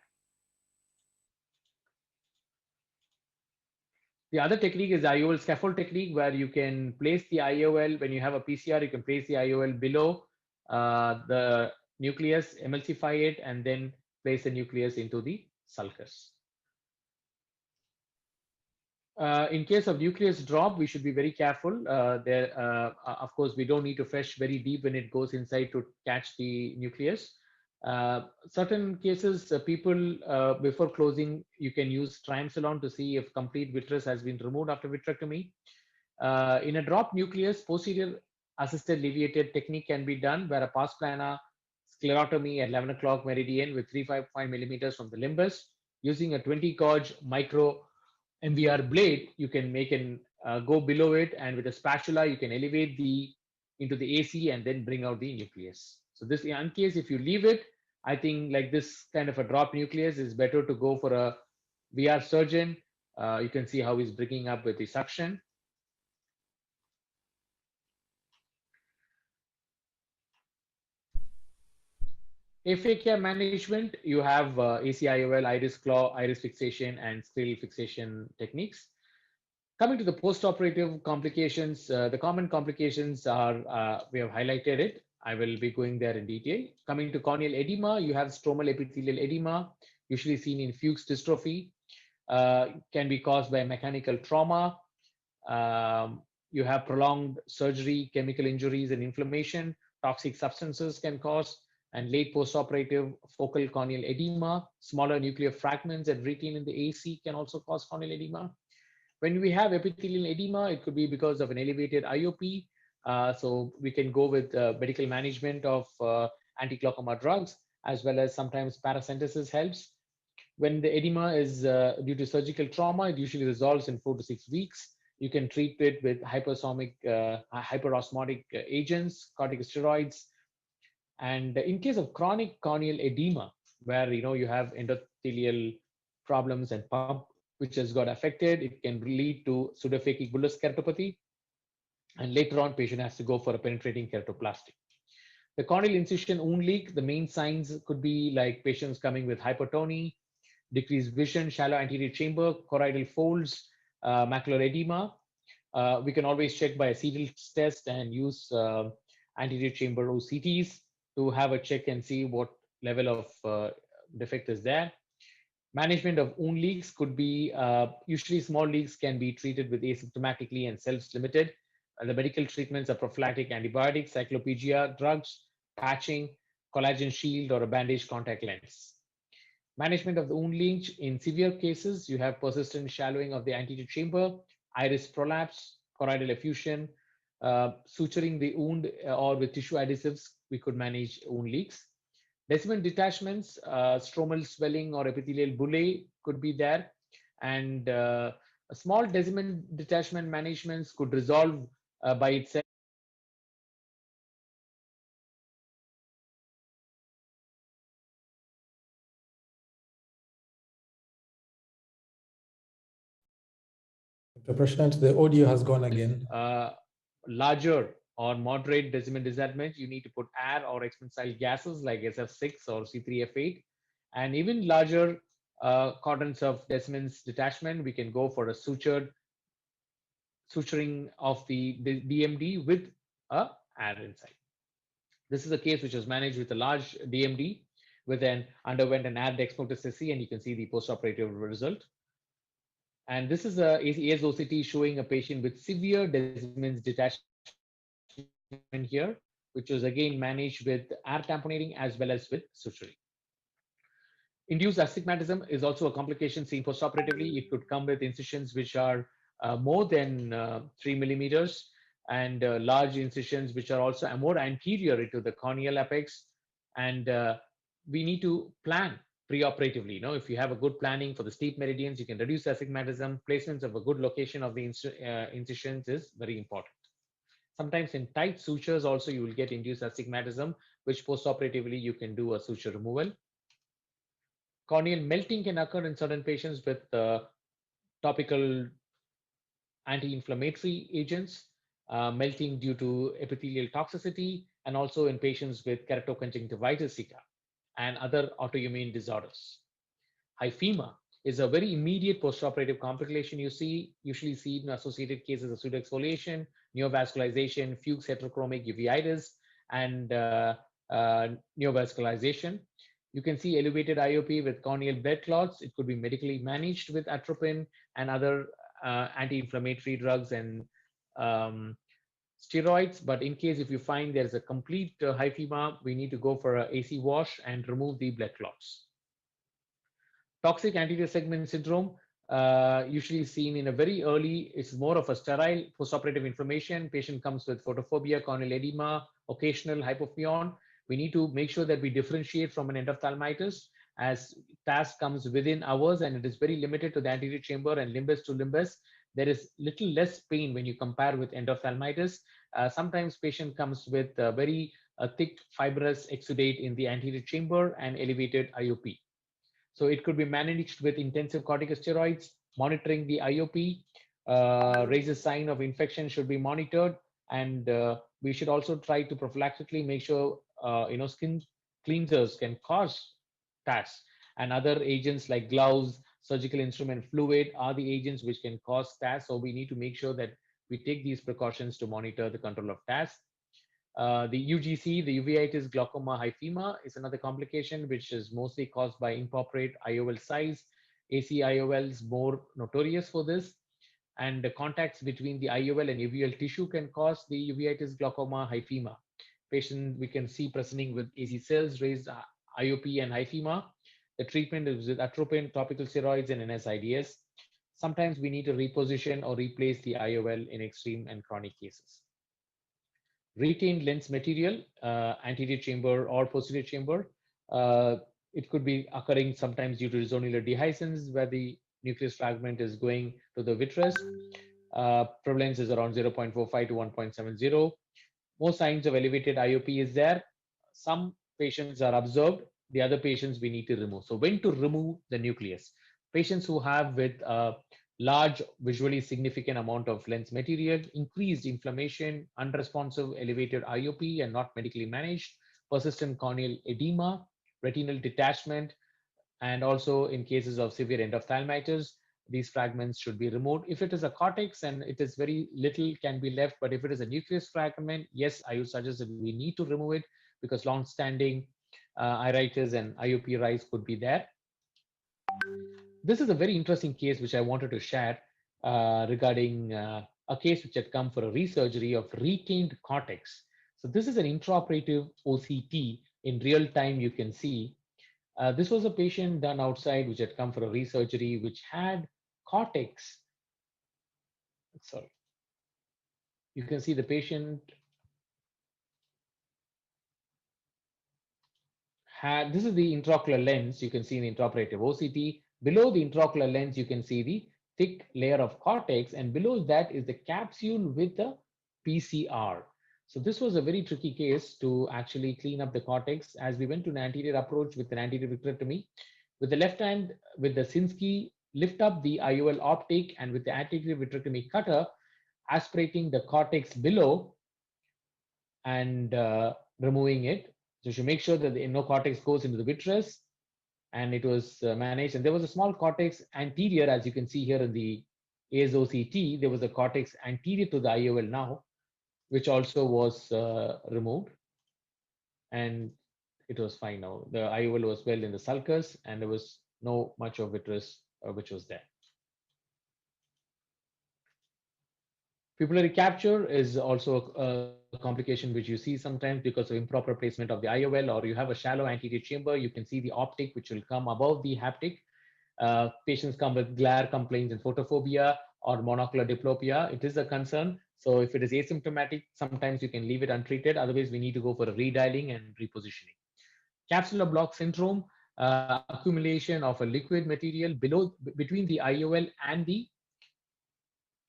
The other technique is IOL scaffold technique, where you can place the IOL when you have a PCR. You can place the IOL below the nucleus, emulsify it, and then place the nucleus into the sulcus. In case of nucleus drop, we should be very careful. Of course, we don't need to fish very deep when it goes inside to catch the nucleus. Certain cases, people before closing, you can use triamcinolone to see if complete vitreous has been removed after vitrectomy. In a drop nucleus, posterior assisted leviated technique can be done, where a pars plana sclerotomy at 11 o'clock meridian with 355 millimeters from the limbus, using a 20 gauge micro MVR blade, you can make an go below it, and with a spatula you can elevate into the AC and then bring out the nucleus. So this, in case if you leave it, I think like this kind of a drop nucleus is better to go for a VR surgeon. You can see how he's bringing up with the suction. Aphakia management, you have ACIOL, iris claw, iris fixation, and scleral fixation techniques. Coming to the post-operative complications, the common complications are, we have highlighted it. I will be going there in detail. Coming to corneal edema, you have stromal epithelial edema, usually seen in Fuchs dystrophy, can be caused by mechanical trauma. You have prolonged surgery, chemical injuries and inflammation, toxic substances can cause, and late postoperative focal corneal edema, smaller nuclear fragments that retain in the AC can also cause corneal edema. When we have epithelial edema, it could be because of an elevated IOP. So we can go with medical management of anti-glaucoma drugs, as well as sometimes paracentesis helps. When the edema is due to surgical trauma, it usually resolves in 4 to 6 weeks. You can treat it with hyperosmotic agents, corticosteroids. And in case of chronic corneal edema, where you have endothelial problems and pump which has got affected, it can lead to pseudophakic bullous keratopathy. And later on, patient has to go for a penetrating keratoplasty. The corneal incision wound leak, the main signs could be like patients coming with hypertony, decreased vision, shallow anterior chamber, choroidal folds, macular edema. We can always check by a Seidl's test and use anterior chamber OCTs to have a check and see what level of defect is there. Management of wound leaks could be, usually small leaks can be treated with asymptomatically and self-limited. The medical treatments are prophylactic antibiotics, cycloplegia drugs, patching, collagen shield, or a bandage contact lens. Management of the wound leak, in severe cases, you have persistent shallowing of the anterior chamber, iris prolapse, choroidal effusion, suturing the wound or with tissue adhesives, we could manage wound leaks. Descendant detachments, stromal swelling or epithelial bullae could be there. And a small descendant detachment managements could resolve by itself. Dr. Prashant, the audio has gone again. Larger or moderate descendant detachment, you need to put air or expansile gases like SF6 or C3F8. And even larger cordons of descendants detachment, we can go for a suturing of the DMD with a air inside. This is a case which was managed with a large DMD with underwent an air dexmotocity, and you can see the postoperative result. And this is a ASOCT showing a patient with severe descendants detachment here, which was again managed with air tamponating as well as with suturing. Induced astigmatism is also a complication seen postoperatively. It could come with incisions which are more than 3 millimeters, and large incisions which are also more anterior into the corneal apex. And we need to plan preoperatively. If you have a good planning for the steep meridians, you can reduce astigmatism. Placements of a good location of the incisions is very important. Sometimes in tight sutures also you will get induced astigmatism, which postoperatively you can do a suture removal. Corneal melting can occur in certain patients with topical anti-inflammatory agents, melting due to epithelial toxicity, and also in patients with keratoconjunctivitis and other autoimmune disorders. Hyphema is a very immediate postoperative complication usually seen in associated cases of pseudoexfoliation, neovascularization, Fuchs heterochromic uveitis, and neovascularization. You can see elevated IOP with corneal blood clots. It could be medically managed with atropine and other anti-inflammatory drugs and steroids. But in case if you find there's a complete hyphema, we need to go for an AC wash and remove the blood clots. Toxic anterior segment syndrome, usually seen in a very early, it's more of a sterile postoperative inflammation. Patient comes with photophobia, corneal edema, occasional hypopyon. We need to make sure that we differentiate from an endophthalmitis, as TASS comes within hours and it is very limited to the anterior chamber and limbus to limbus. There is little less pain when you compare with endophthalmitis. Sometimes patient comes with a very thick fibrous exudate in the anterior chamber and elevated IOP. So it could be managed with intensive corticosteroids, monitoring the IOP, raises sign of infection should be monitored, and we should also try to prophylactically make sure skin cleansers can cause TASS, and other agents like gloves, surgical instrument fluid are the agents which can cause TASS. So we need to make sure that we take these precautions to monitor the control of TASS. The UGC, the uveitis glaucoma hyphema, is another complication which is mostly caused by improper IOL size. AC IOLs more notorious for this, and the contacts between the IOL and uveal tissue can cause the uveitis glaucoma hyphema. Patient we can see presenting with AC cells, raised IOP and hyphema. The treatment is with atropine, topical steroids, and NSAIDs. Sometimes we need to reposition or replace the IOL in extreme and chronic cases. Retained lens material, anterior chamber or posterior chamber. It could be occurring sometimes due to zonular dehiscence, where the nucleus fragment is going to the vitreous. Prevalence is around 0.45 to 1.70. Most signs of elevated IOP is there. Some patients are observed, the other patients we need to remove. So when to remove the nucleus? Patients who have with large visually significant amount of lens material, increased inflammation, unresponsive elevated IOP and not medically managed, persistent corneal edema, retinal detachment, and also in cases of severe endophthalmitis, these fragments should be removed. If it is a cortex and it is very little can be left, but if it is a nucleus fragment, yes, I would suggest that we need to remove it because long-standing iritis and IOP rise could be there. This is a very interesting case which I wanted to share regarding a case which had come for a resurgery of retained cortex. So this is an intraoperative OCT. In real time, you can see this was a patient done outside which had come for a resurgery which had cortex. Sorry. You can see the patient had, this is the intraocular lens. You can see in the intraoperative OCT. Below the intraocular lens, you can see the thick layer of cortex, and below that is the capsule with the PCR. So this was a very tricky case to actually clean up the cortex, as we went to an anterior approach with an anterior vitrectomy. With the left hand, with the Sinski, lift up the IOL optic, and with the anterior vitrectomy cutter, aspirating the cortex below and removing it. So you should make sure that no cortex goes into the vitreous, and it was managed. And there was a small cortex anterior, as you can see here in the ASOCT, there was a cortex anterior to the IOL now, which also was removed, and it was fine now. The IOL was well in the sulcus, and there was no much of vitreous which was there. Pupillary capture is also a complication which you see sometimes because of improper placement of the IOL, or you have a shallow anterior chamber. You can see the optic which will come above the haptic. Patients come with glare complaints and photophobia or monocular diplopia. It is a concern. So if it is asymptomatic, sometimes you can leave it untreated. Otherwise, we need to go for a redialing and repositioning. Capsular block syndrome, accumulation of a liquid material between the IOL and the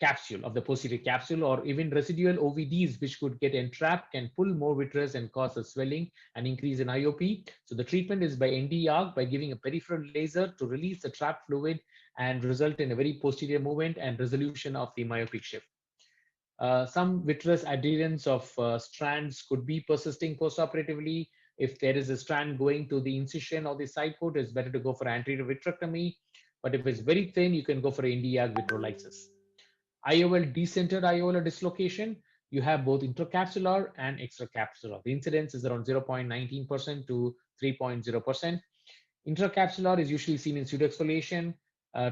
capsule of the posterior capsule, or even residual OVDs which could get entrapped, can pull more vitreous and cause a swelling and increase in IOP. So the treatment is by ND-ARC, by giving a peripheral laser to release the trapped fluid and result in a very posterior movement and resolution of the myopic shift. Some vitreous adherence of strands could be persisting postoperatively. If there is a strand going to the incision or the side port, it's better to go for anterior vitrectomy. But if it's very thin, you can go for ND-ARC vitrolysis. IOL decentered IOL dislocation, you have both intracapsular and extracapsular. The incidence is around 0.19% to 3.0%. Intracapsular is usually seen in pseudoexfoliation,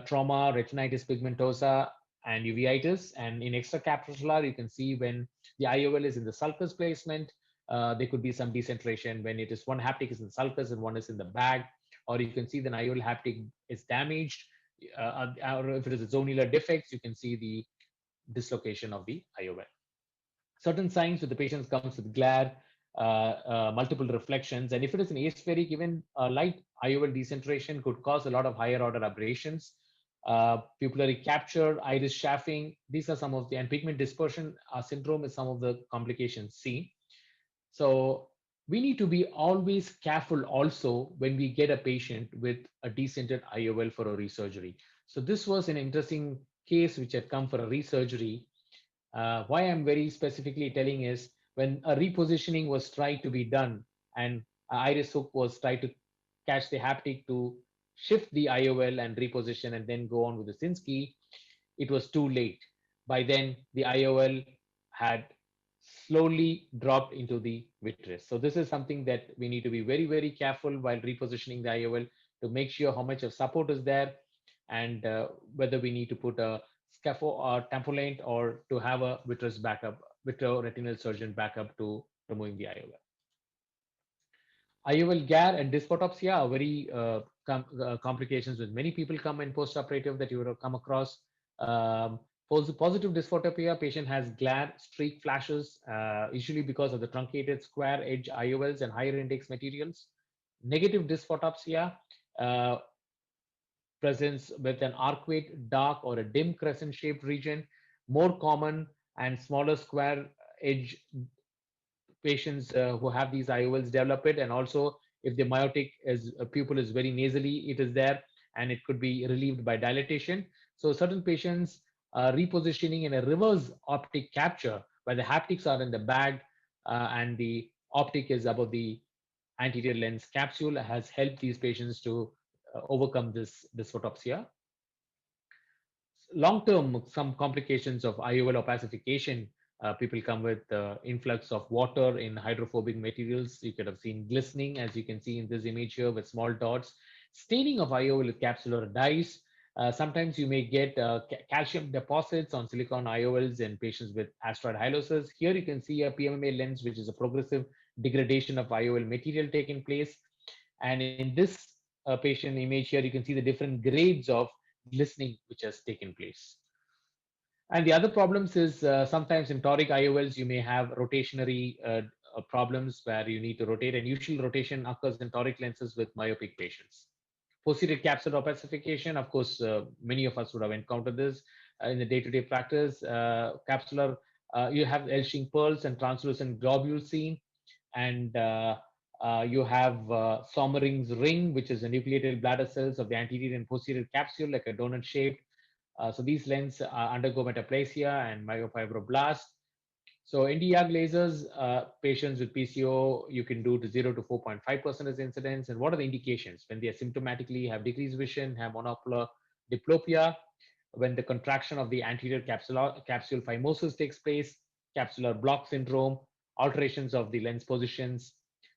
trauma, retinitis pigmentosa, and uveitis. And in extracapsular, you can see when the IOL is in the sulcus placement, there could be some decentration when it is one haptic is in the sulcus and one is in the bag, or you can see the IOL haptic is damaged, or if it is a zonular defects, you can see the dislocation of the IOL. Certain signs with the patient comes with glare, multiple reflections, and if it is an aspheric, even light IOL decentration could cause a lot of higher order aberrations. Pupillary capture, iris chafing, these are some of the, and pigment dispersion syndrome is some of the complications seen. So we need to be always careful also when we get a patient with a decentered IOL for a resurgery. So this was an interesting case which had come for a resurgery. Why I'm very specifically telling is when a repositioning was tried to be done and iris hook was tried to catch the haptic to shift the IOL and reposition and then go on with the Sinski, it was too late. By then, the IOL had slowly dropped into the vitreous. So this is something that we need to be very, very careful while repositioning the IOL to make sure how much of support is there, and whether we need to put a scaffold or tamponade or to have a vitreous backup, vitreoretinal surgeon backup to removing the IOL. IOL GAR and dysphotopsia are very complications with many people come in post-operative that you would have come across. Positive dysphotopia, patient has glare, streak flashes, usually because of the truncated square edge IOLs and higher index materials. Negative dysphotopsia presents with an arcuate, dark, or a dim crescent-shaped region, more common and smaller square edge patients who have these IOLs develop it, and also if the myotic is pupil is very nasally, it is there, and it could be relieved by dilatation. So certain patients repositioning in a reverse optic capture where the haptics are in the bag and the optic is above the anterior lens capsule has helped these patients to overcome this dysphotopsia. Long-term, some complications of IOL opacification. People come with influx of water in hydrophobic materials. You could have seen glistening, as you can see in this image here with small dots. Staining of IOL with capsular dyes. Sometimes you may get calcium deposits on silicone IOLs in patients with asteroid hyalosis. Here you can see a PMMA lens, which is a progressive degradation of IOL material taking place. And in this patient image here, you can see the different grades of glistening which has taken place. And the other problems is sometimes in toric IOLs, you may have rotationary problems where you need to rotate, and usual rotation occurs in toric lenses with myopic patients. Posterior capsular opacification, of course, many of us would have encountered this in the day-to-day practice. Capsular, you have L-shaped pearls and translucent globules seen, and you have Sommering's ring, which is the nucleated bladder cells of the anterior and posterior capsule, like a donut shaped. So these lenses undergo metaplasia and myofibroblast. So Nd:YAG lasers, patients with PCO, you can do to 0 to 4.5% as incidence. And what are the indications? When they asymptomatically have decreased vision, have monocular diplopia, when the contraction of the anterior capsule phimosis takes place, capsular block syndrome, alterations of the lens positions.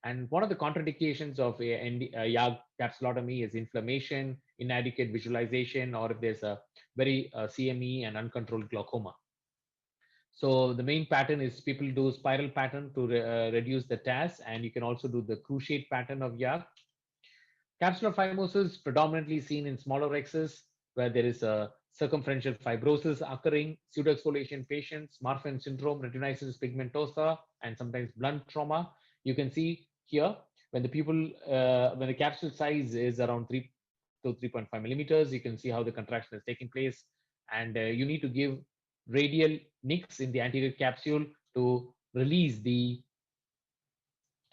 And one of the contraindications of a YAG capsulotomy is inflammation, inadequate visualization, or if there's a very CME and uncontrolled glaucoma. So the main pattern is people do spiral pattern to reduce the TASS, and you can also do the cruciate pattern of YAG. Capsular phimosis predominantly seen in smaller rexes where there is a circumferential fibrosis occurring, pseudoexfoliation patients, Marfan syndrome, retinitis pigmentosa, and sometimes blunt trauma. You can see here when the pupil, when the capsule size is around 3 to 3.5 millimeters, you can see how the contraction is taking place, and you need to give radial nicks in the anterior capsule to release the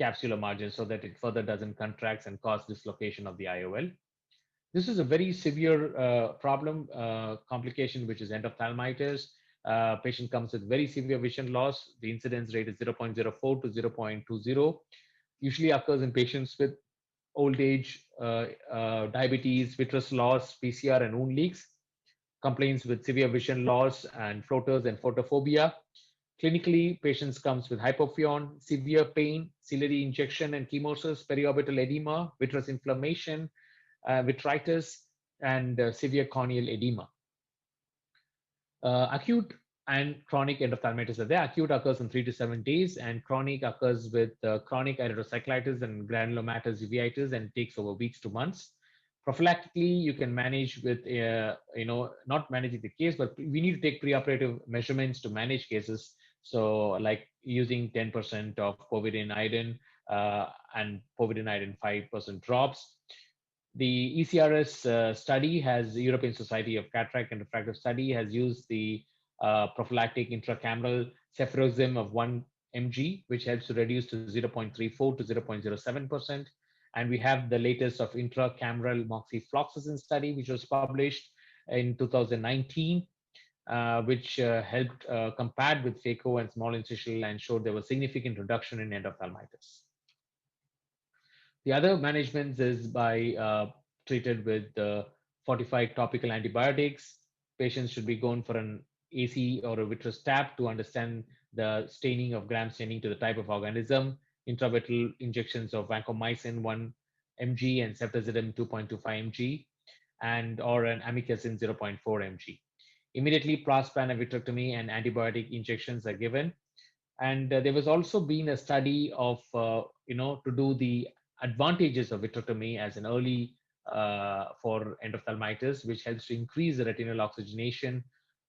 capsular margin so that it further doesn't contract and cause dislocation of the IOL. This is a very severe problem, complication, which is endophthalmitis. Patient comes with very severe vision loss. The incidence rate is 0.04 to 0.20. Usually occurs in patients with old age, diabetes, vitreous loss, PCR, and wound leaks. Complaints with severe vision loss and floaters and photophobia. Clinically, patients comes with hypopyon, severe pain, ciliary injection and chemosis, periorbital edema, vitreous inflammation, vitritis, and severe corneal edema. Acute and chronic endophthalmitis are there. Acute occurs in 3 to 7 days, and chronic occurs with chronic iridocyclitis and granulomatous uveitis and takes over weeks to months. Prophylactically, you can manage with, not managing the case, but we need to take preoperative measurements to manage cases. So like using 10% of povidone iodine and povidone iodine 5% drops. The ECRS study has, the European Society of Cataract and Refractive Study has used the prophylactic intracameral cefuroxime of 1 mg, which helps to reduce to 0.34 to 0.07%. And we have the latest of intracameral moxifloxacin study, which was published in 2019, which helped compared with Phaco and small incisional and showed there was significant reduction in endophthalmitis. The other management is by treated with fortified topical antibiotics. Patients should be going for an AC or a vitreous tap to understand the staining of gram staining to the type of organism. Intravitreal injections of vancomycin 1 mg and ceftazidime 2.25 mg, and or an amikacin 0.4 mg. Immediately, prosplan vitrectomy and antibiotic injections are given. And there was also been a study of to do the advantages of vitrectomy as an early for endophthalmitis, which helps to increase the retinal oxygenation,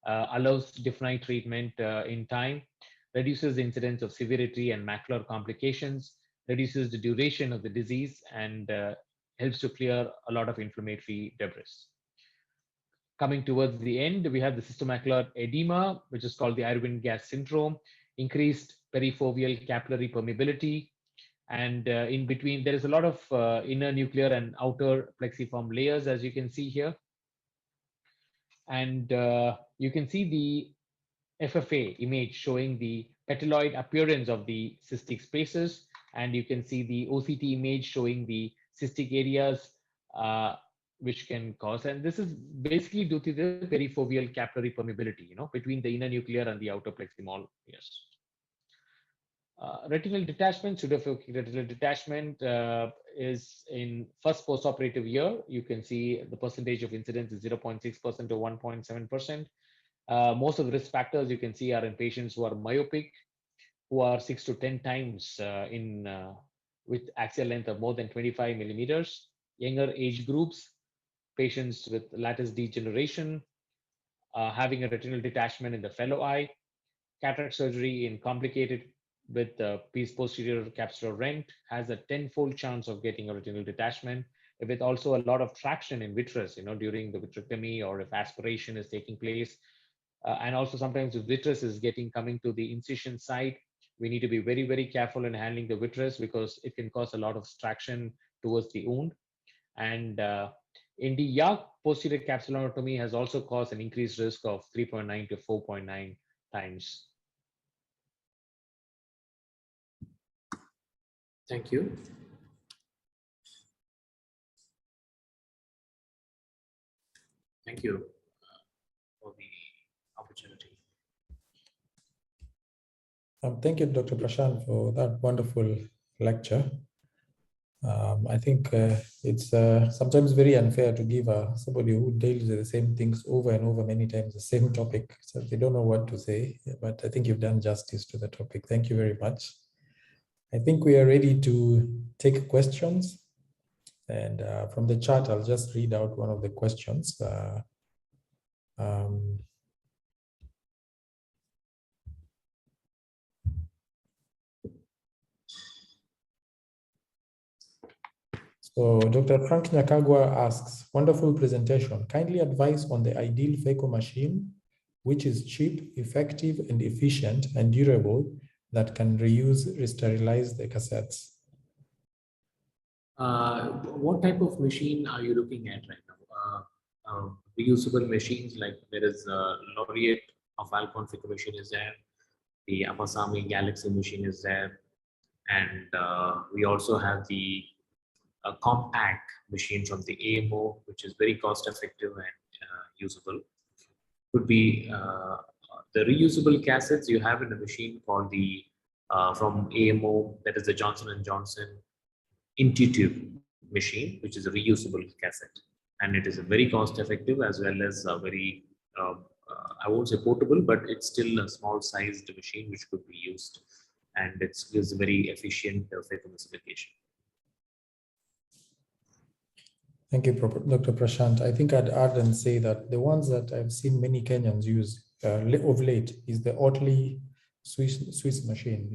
allows definite treatment in time, reduces the incidence of severity and macular complications, reduces the duration of the disease, and helps to clear a lot of inflammatory debris. Coming towards the end, we have the cystomacular edema, which is called the Irwin gas syndrome, increased perifoveal capillary permeability, and in between there is a lot of inner nuclear and outer plexiform layers, as you can see here. And you can see the FFA image showing the petaloid appearance of the cystic spaces, and you can see the OCT image showing the cystic areas which can cause, and this is basically due to the perifoveal capillary permeability, between the inner nuclear and the outer plexiform layers. Retinal detachment, pseudophakic retinal detachment is in first postoperative year. You can see the percentage of incidence is 0.6% to 1.7%. Most of the risk factors you can see are in patients who are myopic, who are 6 to 10 times with axial length of more than 25 millimeters, younger age groups, patients with lattice degeneration, having a retinal detachment in the fellow eye, cataract surgery in complicated with posterior capsular rent has a 10-fold chance of getting a retinal detachment, with also a lot of traction in vitreous, during the vitrectomy, or if aspiration is taking place. And also sometimes if vitreous is coming to the incision site, we need to be very, very careful in handling the vitreous because it can cause a lot of traction towards the wound. And in the young, posterior capsulotomy has also caused an increased risk of 3.9 to 4.9 times. Thank you. Thank you for the opportunity. Thank you, Dr. Prashant, for that wonderful lecture. I think it's sometimes very unfair to give somebody who deals with the same things over and over many times, the same topic, so they don't know what to say, but I think you've done justice to the topic. Thank you very much. I think we are ready to take questions. And from the chat, I'll just read out one of the questions. So Dr. Frank Nyakagwa asks, wonderful presentation. Kindly advise on the ideal Phaco machine, which is cheap, effective, and efficient and durable, that can resterilize the cassettes. What type of machine are you looking at right now? Reusable machines, like there is Laureate of Alcon Phaco machine is there, the Apasami Galaxy machine is there, and we also have the compact machine from the AMO, which is very cost effective and usable. Could be the reusable cassettes you have in a machine called the from AMO, that is the Johnson & Johnson Intuitive machine, which is a reusable cassette, and it is a very cost effective as well as a very I won't say portable, but it's still a small sized machine which could be used, and it gives very efficient phacoemulsification. Thank you, Dr. Prashant. I think I'd add and say that the ones that I've seen many Kenyans use of late is the Otley Swiss machine.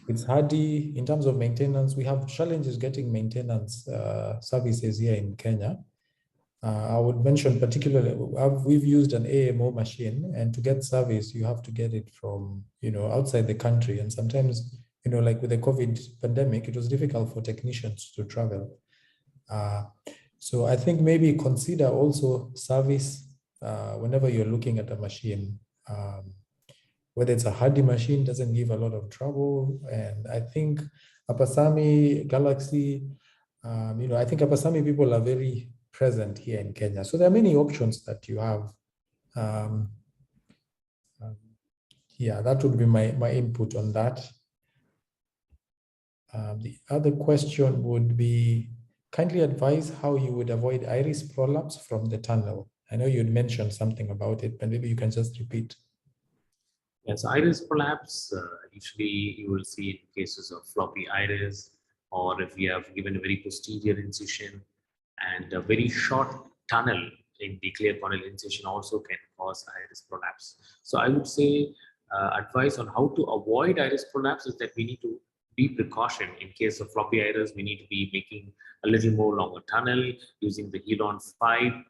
It's hardy in terms of maintenance. We have challenges getting maintenance services here in Kenya. I would mention particularly, we've used an AMO machine, and to get service, you have to get it from, outside the country. And sometimes, like with the COVID pandemic, it was difficult for technicians to travel. So I think maybe consider also service whenever you're looking at a machine. Whether it's a hardy machine, doesn't give a lot of trouble. And I think Apasami, Galaxy, I think Apasami people are very present here in Kenya. So there are many options that you have. Yeah, that would be my input on that. The other question would be, kindly advise how you would avoid iris prolapse from the tunnel. I know you'd mentioned something about it, but maybe you can just repeat. Yes, iris prolapse, usually you will see in cases of floppy iris, or if you have given a very posterior incision, and a very short tunnel in the clear corneal incision also can cause iris prolapse. So I would say advice on how to avoid iris prolapse is that we need to be precaution. In case of floppy iris, we need to be making a little more longer tunnel, using the Hedon 5, and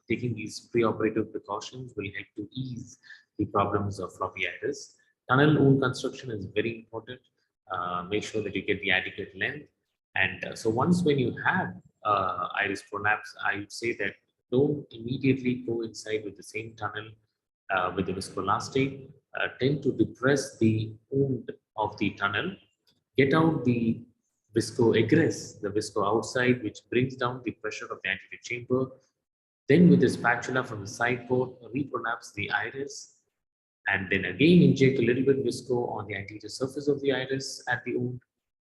taking these preoperative precautions will help to ease the problems of floppy iris. Tunnel wound construction is very important. Make sure that you get the adequate length. And so once when you have iris prolapse, I would say that don't immediately go inside with the same tunnel with the viscoelastic. Tend to depress the wound of the tunnel. Get out the viscoegress, the visco outside, which brings down the pressure of the anterior chamber. Then with the spatula from the side port, reprolapse the iris, and then again inject a little bit visco on the anterior surface of the iris at the wound,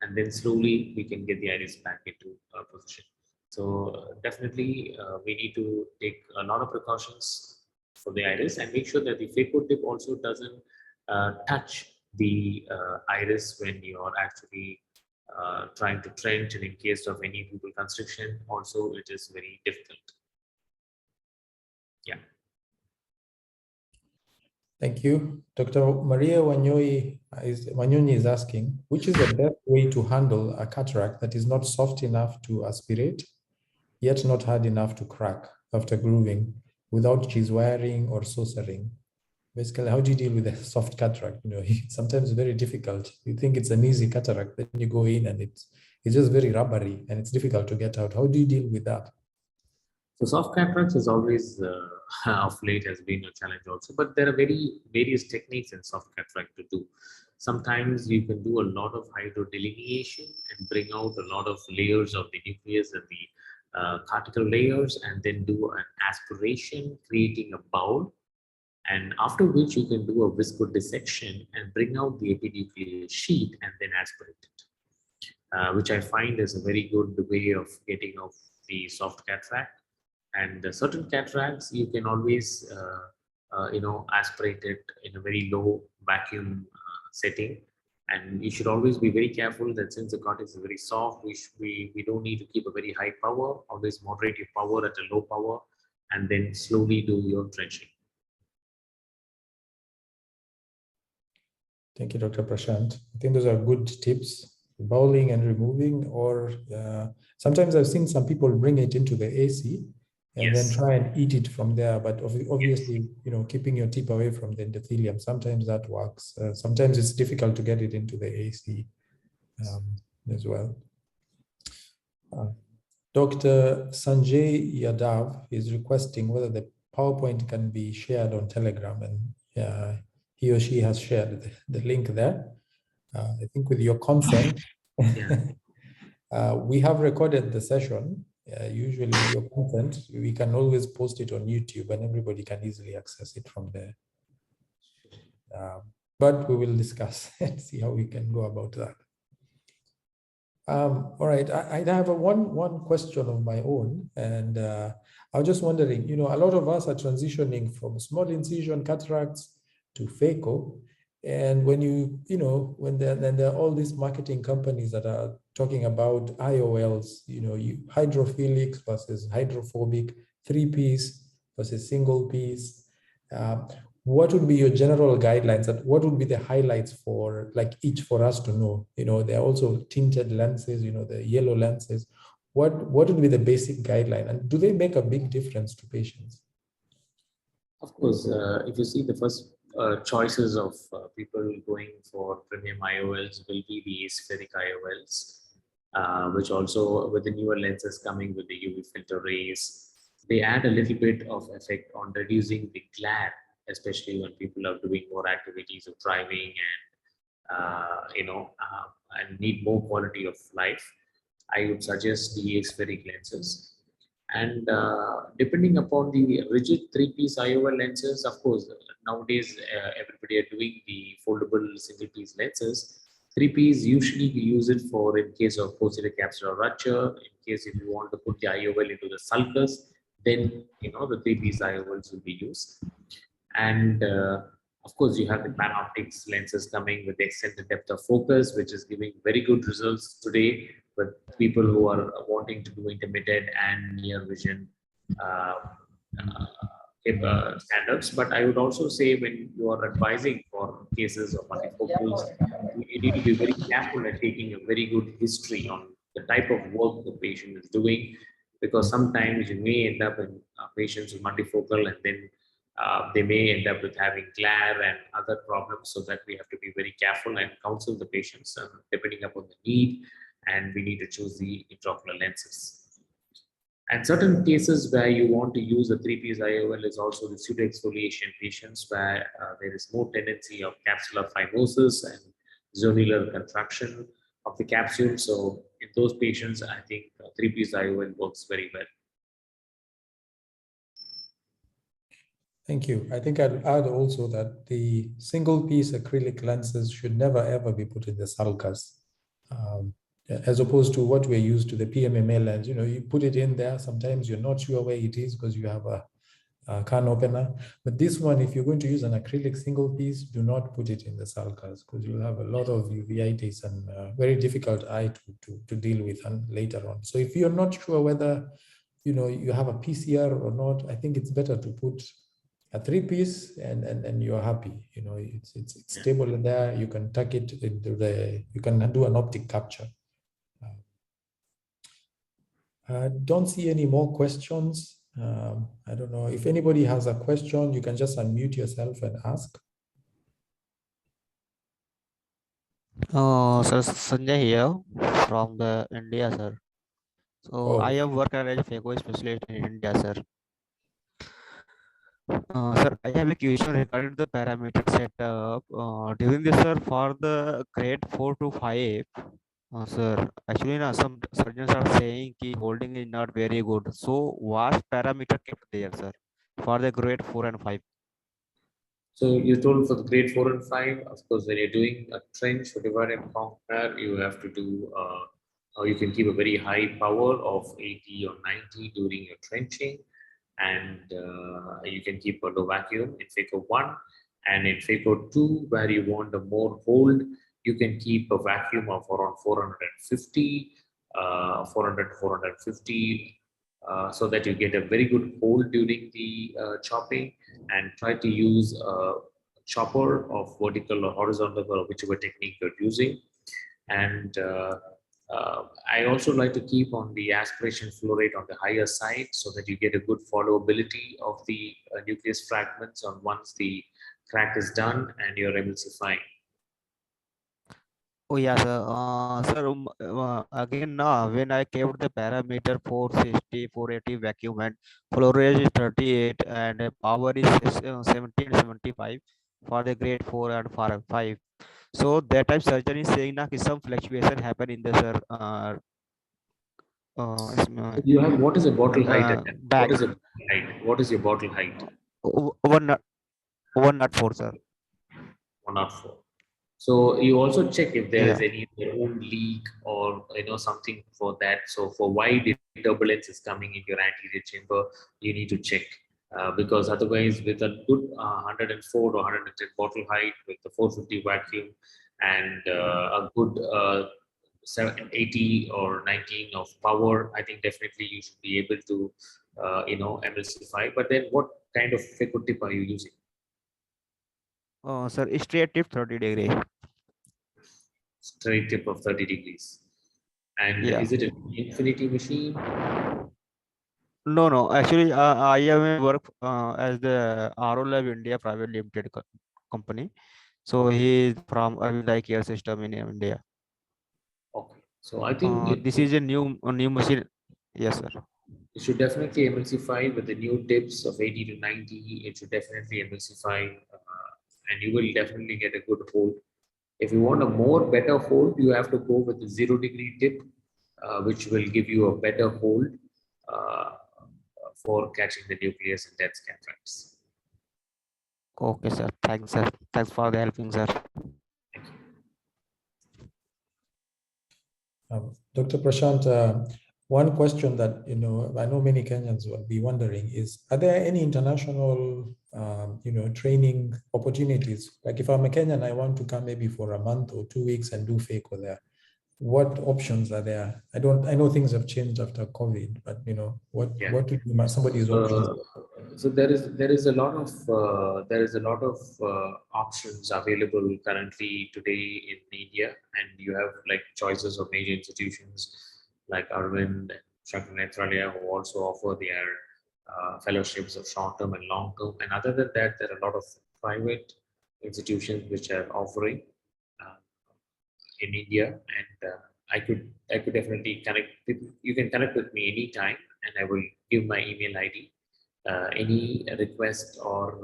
and then slowly we can get the iris back into position. So definitely we need to take a lot of precautions for the iris and make sure that the phaco tip also doesn't touch the iris when you are actually trying to trench, and in case of any pupil constriction also it is very difficult. Yeah. Thank you. Dr. Maria Wanyonyi is asking, which is the best way to handle a cataract that is not soft enough to aspirate, yet not hard enough to crack after grooving, without cheese wiring or saucering? Basically, how do you deal with a soft cataract? It's sometimes very difficult. You think it's an easy cataract, then you go in and it's just very rubbery and it's difficult to get out. How do you deal with that? So soft cataracts is always of late has been a challenge also, but there are various techniques in soft cataract to do. Sometimes you can do a lot of hydrodelineation and bring out a lot of layers of the nucleus and the cortical layers, and then do an aspiration, creating a bowl, and after which you can do a viscodissection and bring out the epinuclear sheet and then aspirate it, which I find is a very good way of getting off the soft cataract. And certain cataracts, you can always, aspirate it in a very low vacuum setting. And you should always be very careful that since the cortex is very soft, we don't need to keep a very high power. Always moderate your power at a low power, and then slowly do your trenching. Thank you, Dr. Prashant. I think those are good tips. Bowling and removing, or sometimes I've seen some people bring it into the AC and then try and eat it from there. But obviously, keeping your tip away from the endothelium, sometimes that works. Sometimes it's difficult to get it into the AC as well. Dr. Sanjay Yadav is requesting whether the PowerPoint can be shared on Telegram, and he or she has shared the link there. I think with your consent, we have recorded the session. Usually with your consent, we can always post it on YouTube and everybody can easily access it from there. But we will discuss and see how we can go about that. All right, I have one question of my own, and I was just wondering, a lot of us are transitioning from small incision cataracts to phaco. And when when there are all these marketing companies that are talking about IOLs, hydrophilic versus hydrophobic, 3-piece versus single piece. What would be your general guidelines, and what would be the highlights for each for us to know? There are also tinted lenses, the yellow lenses. What would be the basic guideline, and do they make a big difference to patients? Of course, if you see the first choices of people going for premium IOLs will be the aspheric IOLs, which also with the newer lenses coming with the UV filter rays, they add a little bit of effect on reducing the glare, especially when people are doing more activities of driving and and need more quality of life. I would suggest the aspheric lenses. And depending upon the rigid 3-piece IOL lenses, of course, nowadays everybody are doing the foldable single-piece lenses. 3-piece, usually we use it for in case of posterior capsular rupture, in case if you want to put the IOL into the sulcus, then the 3-piece IOLs will be used. And of course, you have the panoptics lenses coming with extended depth of focus, which is giving very good results today with people who are wanting to do intermittent and near vision uh, standards. But I would also say when you are advising for cases of multifocals, you need to be very careful at taking a very good history on the type of work the patient is doing, because sometimes you may end up in patients with multifocal and then they may end up with having glare and other problems, so that we have to be very careful and counsel the patients depending upon the need, and we need to choose the intraocular lenses. And certain cases where you want to use a 3-piece IOL is also the pseudoexfoliation patients, where there is more tendency of capsular phimosis and zonular contraction of the capsule. So in those patients, I think 3-piece IOL works very well. Thank you. I think I'd add also that the single-piece acrylic lenses should never ever be put in the sulcus, as opposed to what we're used to, the PMMA lens. You put it in there. Sometimes you're not sure where it is because you have a can opener. But this one, if you're going to use an acrylic single piece, do not put it in the sulcus, because you'll have a lot of uveitis and very difficult eye to deal with later on. So if you're not sure whether you have a PCR or not, I think it's better to put a 3-piece and you're happy. It's stable in there. You can tuck it into you can do an optic capture. Don't see any more questions. I don't know if anybody has a question. You can just unmute yourself and ask. Sir, Sanjay here from the India, sir. So I have worked as a Phaco specialist in India, sir. Sir, I have a question regarding the parameter setup. During this, sir, for the grade 4 to 5, sir, actually, some surgeons are saying that holding is not very good. So, what parameter kept there, sir, for the grade 4 and 5? So you told for the grade 4 and 5, of course, when you're doing a trench for divide and conquer, you have to do, or you can keep a very high power of 80 or 90 during your trenching, and you can keep a low vacuum in Phaco 1, and in Phaco 2, where you want a more hold, you can keep a vacuum of around 450, 400, 450, so that you get a very good hold during the chopping, and try to use a chopper of vertical or horizontal or whichever technique you're using. And I also like to keep on the aspiration flow rate on the higher side, so that you get a good followability of the nucleus fragments on once the crack is done and you're emulsifying. Oh yeah, sir. Sir, again, when I kept the parameter 460, 480 vacuum and flow rate is 38 and power is 70 and 75 for the grade 4 and 5. So that time surgeon is saying that some fluctuation happen in the sir. You have, what is a bottle height? Back. What is a height? What is your bottle height? 104, sir. 104. So you also check if there is any wound leak or something for that. So for wide turbulence is coming in your anterior chamber, you need to check, because otherwise with a good 104 or 110 bottle height with the 450 vacuum and a good 80 or 19 of power, I think definitely you should be able to emulsify. But then what kind of Phaco tip are you using? Sir, straight tip 30 degree. Straight tip of 30 degrees. And is it an infinity machine? No. Actually, I have worked as the RO Lab India Private Limited company. So he is from Aviday Care System in India. Okay. So I think this is a new machine. Yes, sir. It should definitely emulsify with the new tips of 80 to 90. It should definitely emulsify, and you will definitely get a good hold. If you want a better hold, you have to go with the 0 degree tip which will give you a better hold for catching the nucleus in dead scan fragments. Okay, sir. Thanks, sir. Thanks for the helping, sir. Dr. Prashant, one question that I know many Kenyans will be wondering is: are there any international training opportunities? Like if I'm a Kenyan, I want to come maybe for a month or 2 weeks and do Phaco there. What options are there? I know things have changed after COVID, but what would be somebody's options? So there is a lot of options available currently today in India, and you have like choices of major institutions like Arvind, Shankar Nethralaya, who also offer their fellowships of short term and long term. And other than that, there are a lot of private institutions which are offering in India, and I could definitely connect with you. Can connect with me anytime, and I will give my email ID. Any request or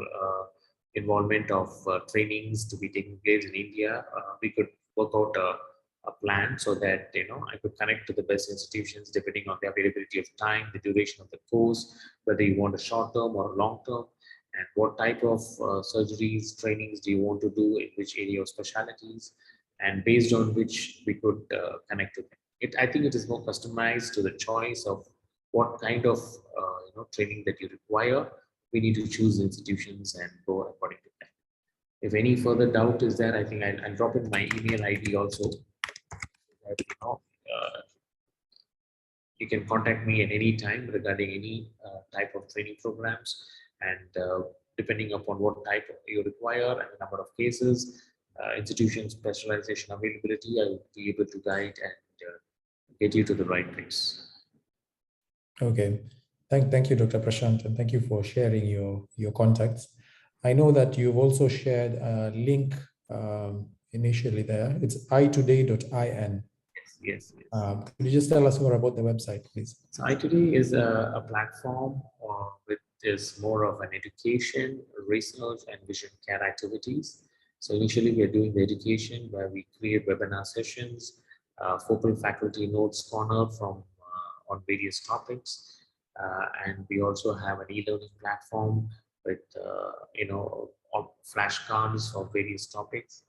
involvement of trainings to be taking place in India, we could work out a plan so that I could connect to the best institutions depending on the availability of time, the duration of the course, whether you want a short term or a long term, and what type of surgeries, trainings do you want to do in which area of specialties, and based on which we could connect to them. I think it is more customized to the choice of what kind of training that you require. We need to choose institutions and go according to that. If any further doubt is there, I think I'll drop in my email ID also. You can contact me at any time regarding any type of training programs, and depending upon what type you require and the number of cases, institution specialization availability, I will be able to guide and get you to the right place. Okay. Thank you, Dr. Prashant, and thank you for sharing your contacts. I know that you've also shared a link initially there. It's itoday.in. Yes. Could you just tell us more about the website, please? So iToday is a platform which is more of an education, research, and vision care activities. So initially, we are doing the education where we create webinar sessions, focal faculty notes corner from on various topics. And we also have an e-learning platform with flashcards for various topics.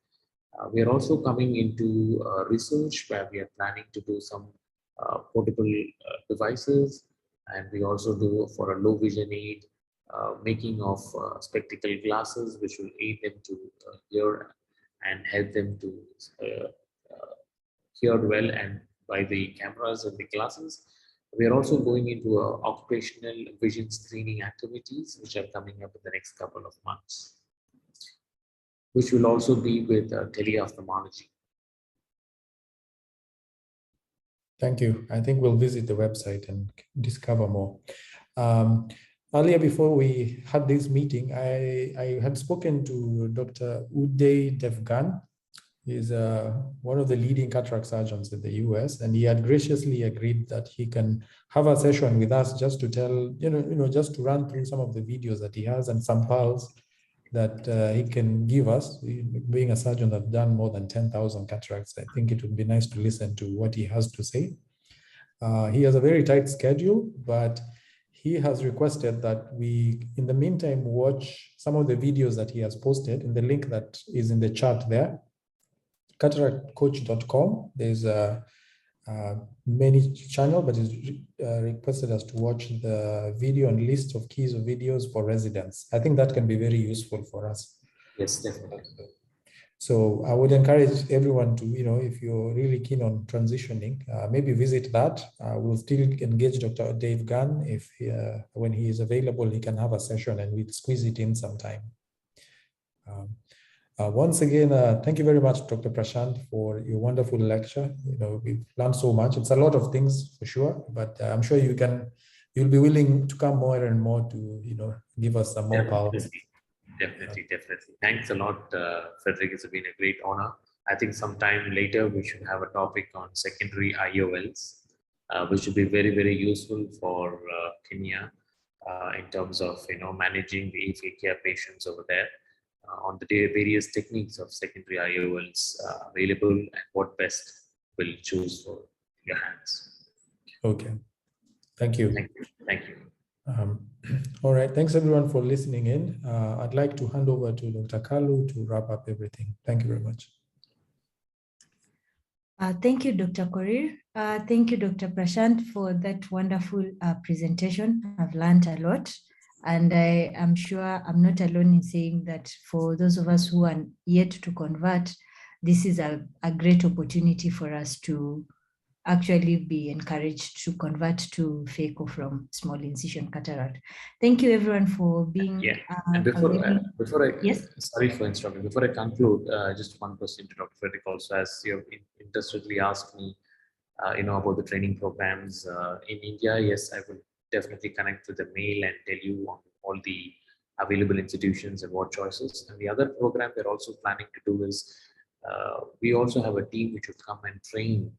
We are also coming into research where we are planning to do some portable devices, and we also do for a low vision aid making of spectacle glasses which will aid them to hear and help them to hear well and by the cameras and the glasses. We are also going into occupational vision screening activities, which are coming up in the next couple of months, which will also be with teleophthalmology. Thank you. I think we'll visit the website and discover more. Earlier, before we had this meeting, I had spoken to Dr. Uday Devgan. He's one of the leading cataract surgeons in the US, and he had graciously agreed that he can have a session with us just to tell, just to run through some of the videos that he has and some files that he can give us. Being a surgeon that's done more than 10,000 cataracts, I think it would be nice to listen to what he has to say. He has a very tight schedule, but he has requested that we, in the meantime, watch some of the videos that he has posted in the link that is in the chat there. cataractcoach.com. There's a many channel, but it's requested us to watch the video and list of keys of videos for residents. I think that can be very useful for us. Yes, definitely. So I would encourage everyone to, if you're really keen on transitioning, maybe visit that. We'll still engage Dr. Dave Gunn if when he is available, he can have a session and we'll squeeze it in sometime. Once again, thank you very much, Dr. Prashant, for your wonderful lecture. We've learned so much. It's a lot of things for sure, but I'm sure you'll be willing to come more and more to, give us some more power. Definitely. Thanks a lot, Frederick. It's been a great honor. I think sometime later we should have a topic on secondary IOLs, which will be very, very useful for Kenya in terms of managing the aphakia patients over there. On the various techniques of secondary IOLs available and what best will choose for your hands. Okay. Thank you. Thank you. Thank you. All right. Thanks everyone for listening in. I'd like to hand over to Dr. Kalu to wrap up everything. Thank you very much. Thank you, Dr. Korir. Thank you, Dr. Prashant, for that wonderful presentation. I've learned a lot, and I am sure I'm not alone in saying that for those of us who are yet to convert, this is a great opportunity for us to actually be encouraged to convert to Phaco from small incision cataract. Thank you everyone for being and before I yes, sorry for interrupting. Before I conclude, just one question to Dr. Frederick also, as you have interestedly asked me, about the training programs in India. Yes, I will definitely connect with the mail and tell you on all the available institutions and what choices. And the other program we're also planning to do is we also have a team which will come and train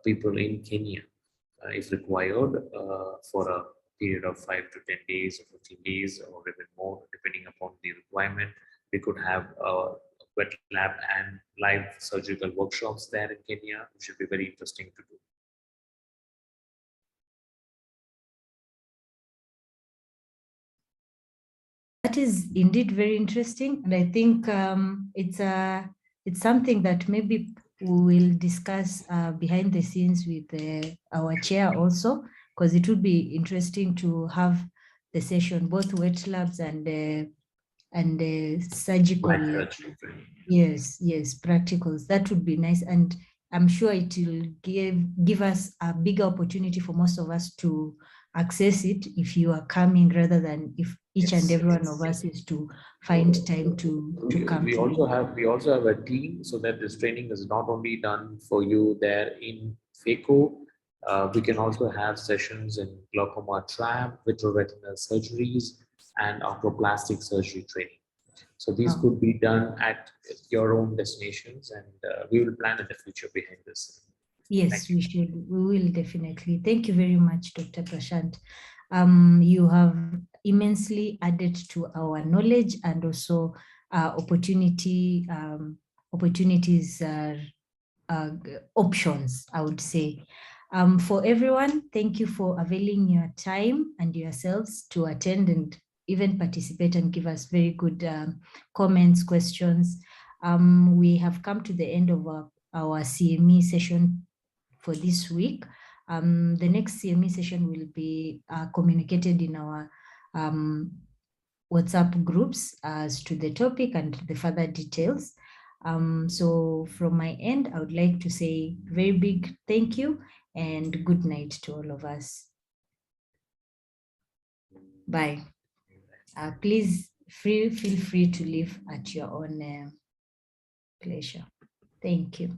people in Kenya, if required, for a period of 5 to 10 days or 15 days or even more, depending upon the requirement. We could have wet lab and live surgical workshops there in Kenya, which should be very interesting to do. that is indeed very interesting, and I think it's something that maybe we will discuss behind the scenes with our chair also, because it would be interesting to have the session, both wet labs and surgical. Yes, practicals. That would be nice, and I'm sure it will give us a bigger opportunity for most of us to access it if you are coming, rather than if each and every one of us is to find time to come. We also have a team, so that this training is not only done for you there in Phaco. We can also have sessions in glaucoma trap, vitreoretinal surgeries, and oculoplastic surgery training. So these could be done at your own destinations, and we will plan in the future behind this. Yes, we should. We will definitely. Thank you very much, Dr. Prashant. You have immensely added to our knowledge, and also opportunities, options, I would say. For everyone, thank you for availing your time and yourselves to attend and even participate and give us very good comments, questions. We have come to the end of our CME session for this week. The next CME session will be communicated in our WhatsApp groups as to the topic and the further details. So from my end, I would like to say very big thank you and good night to all of us. Bye. Please feel free to leave at your own pleasure. Thank you.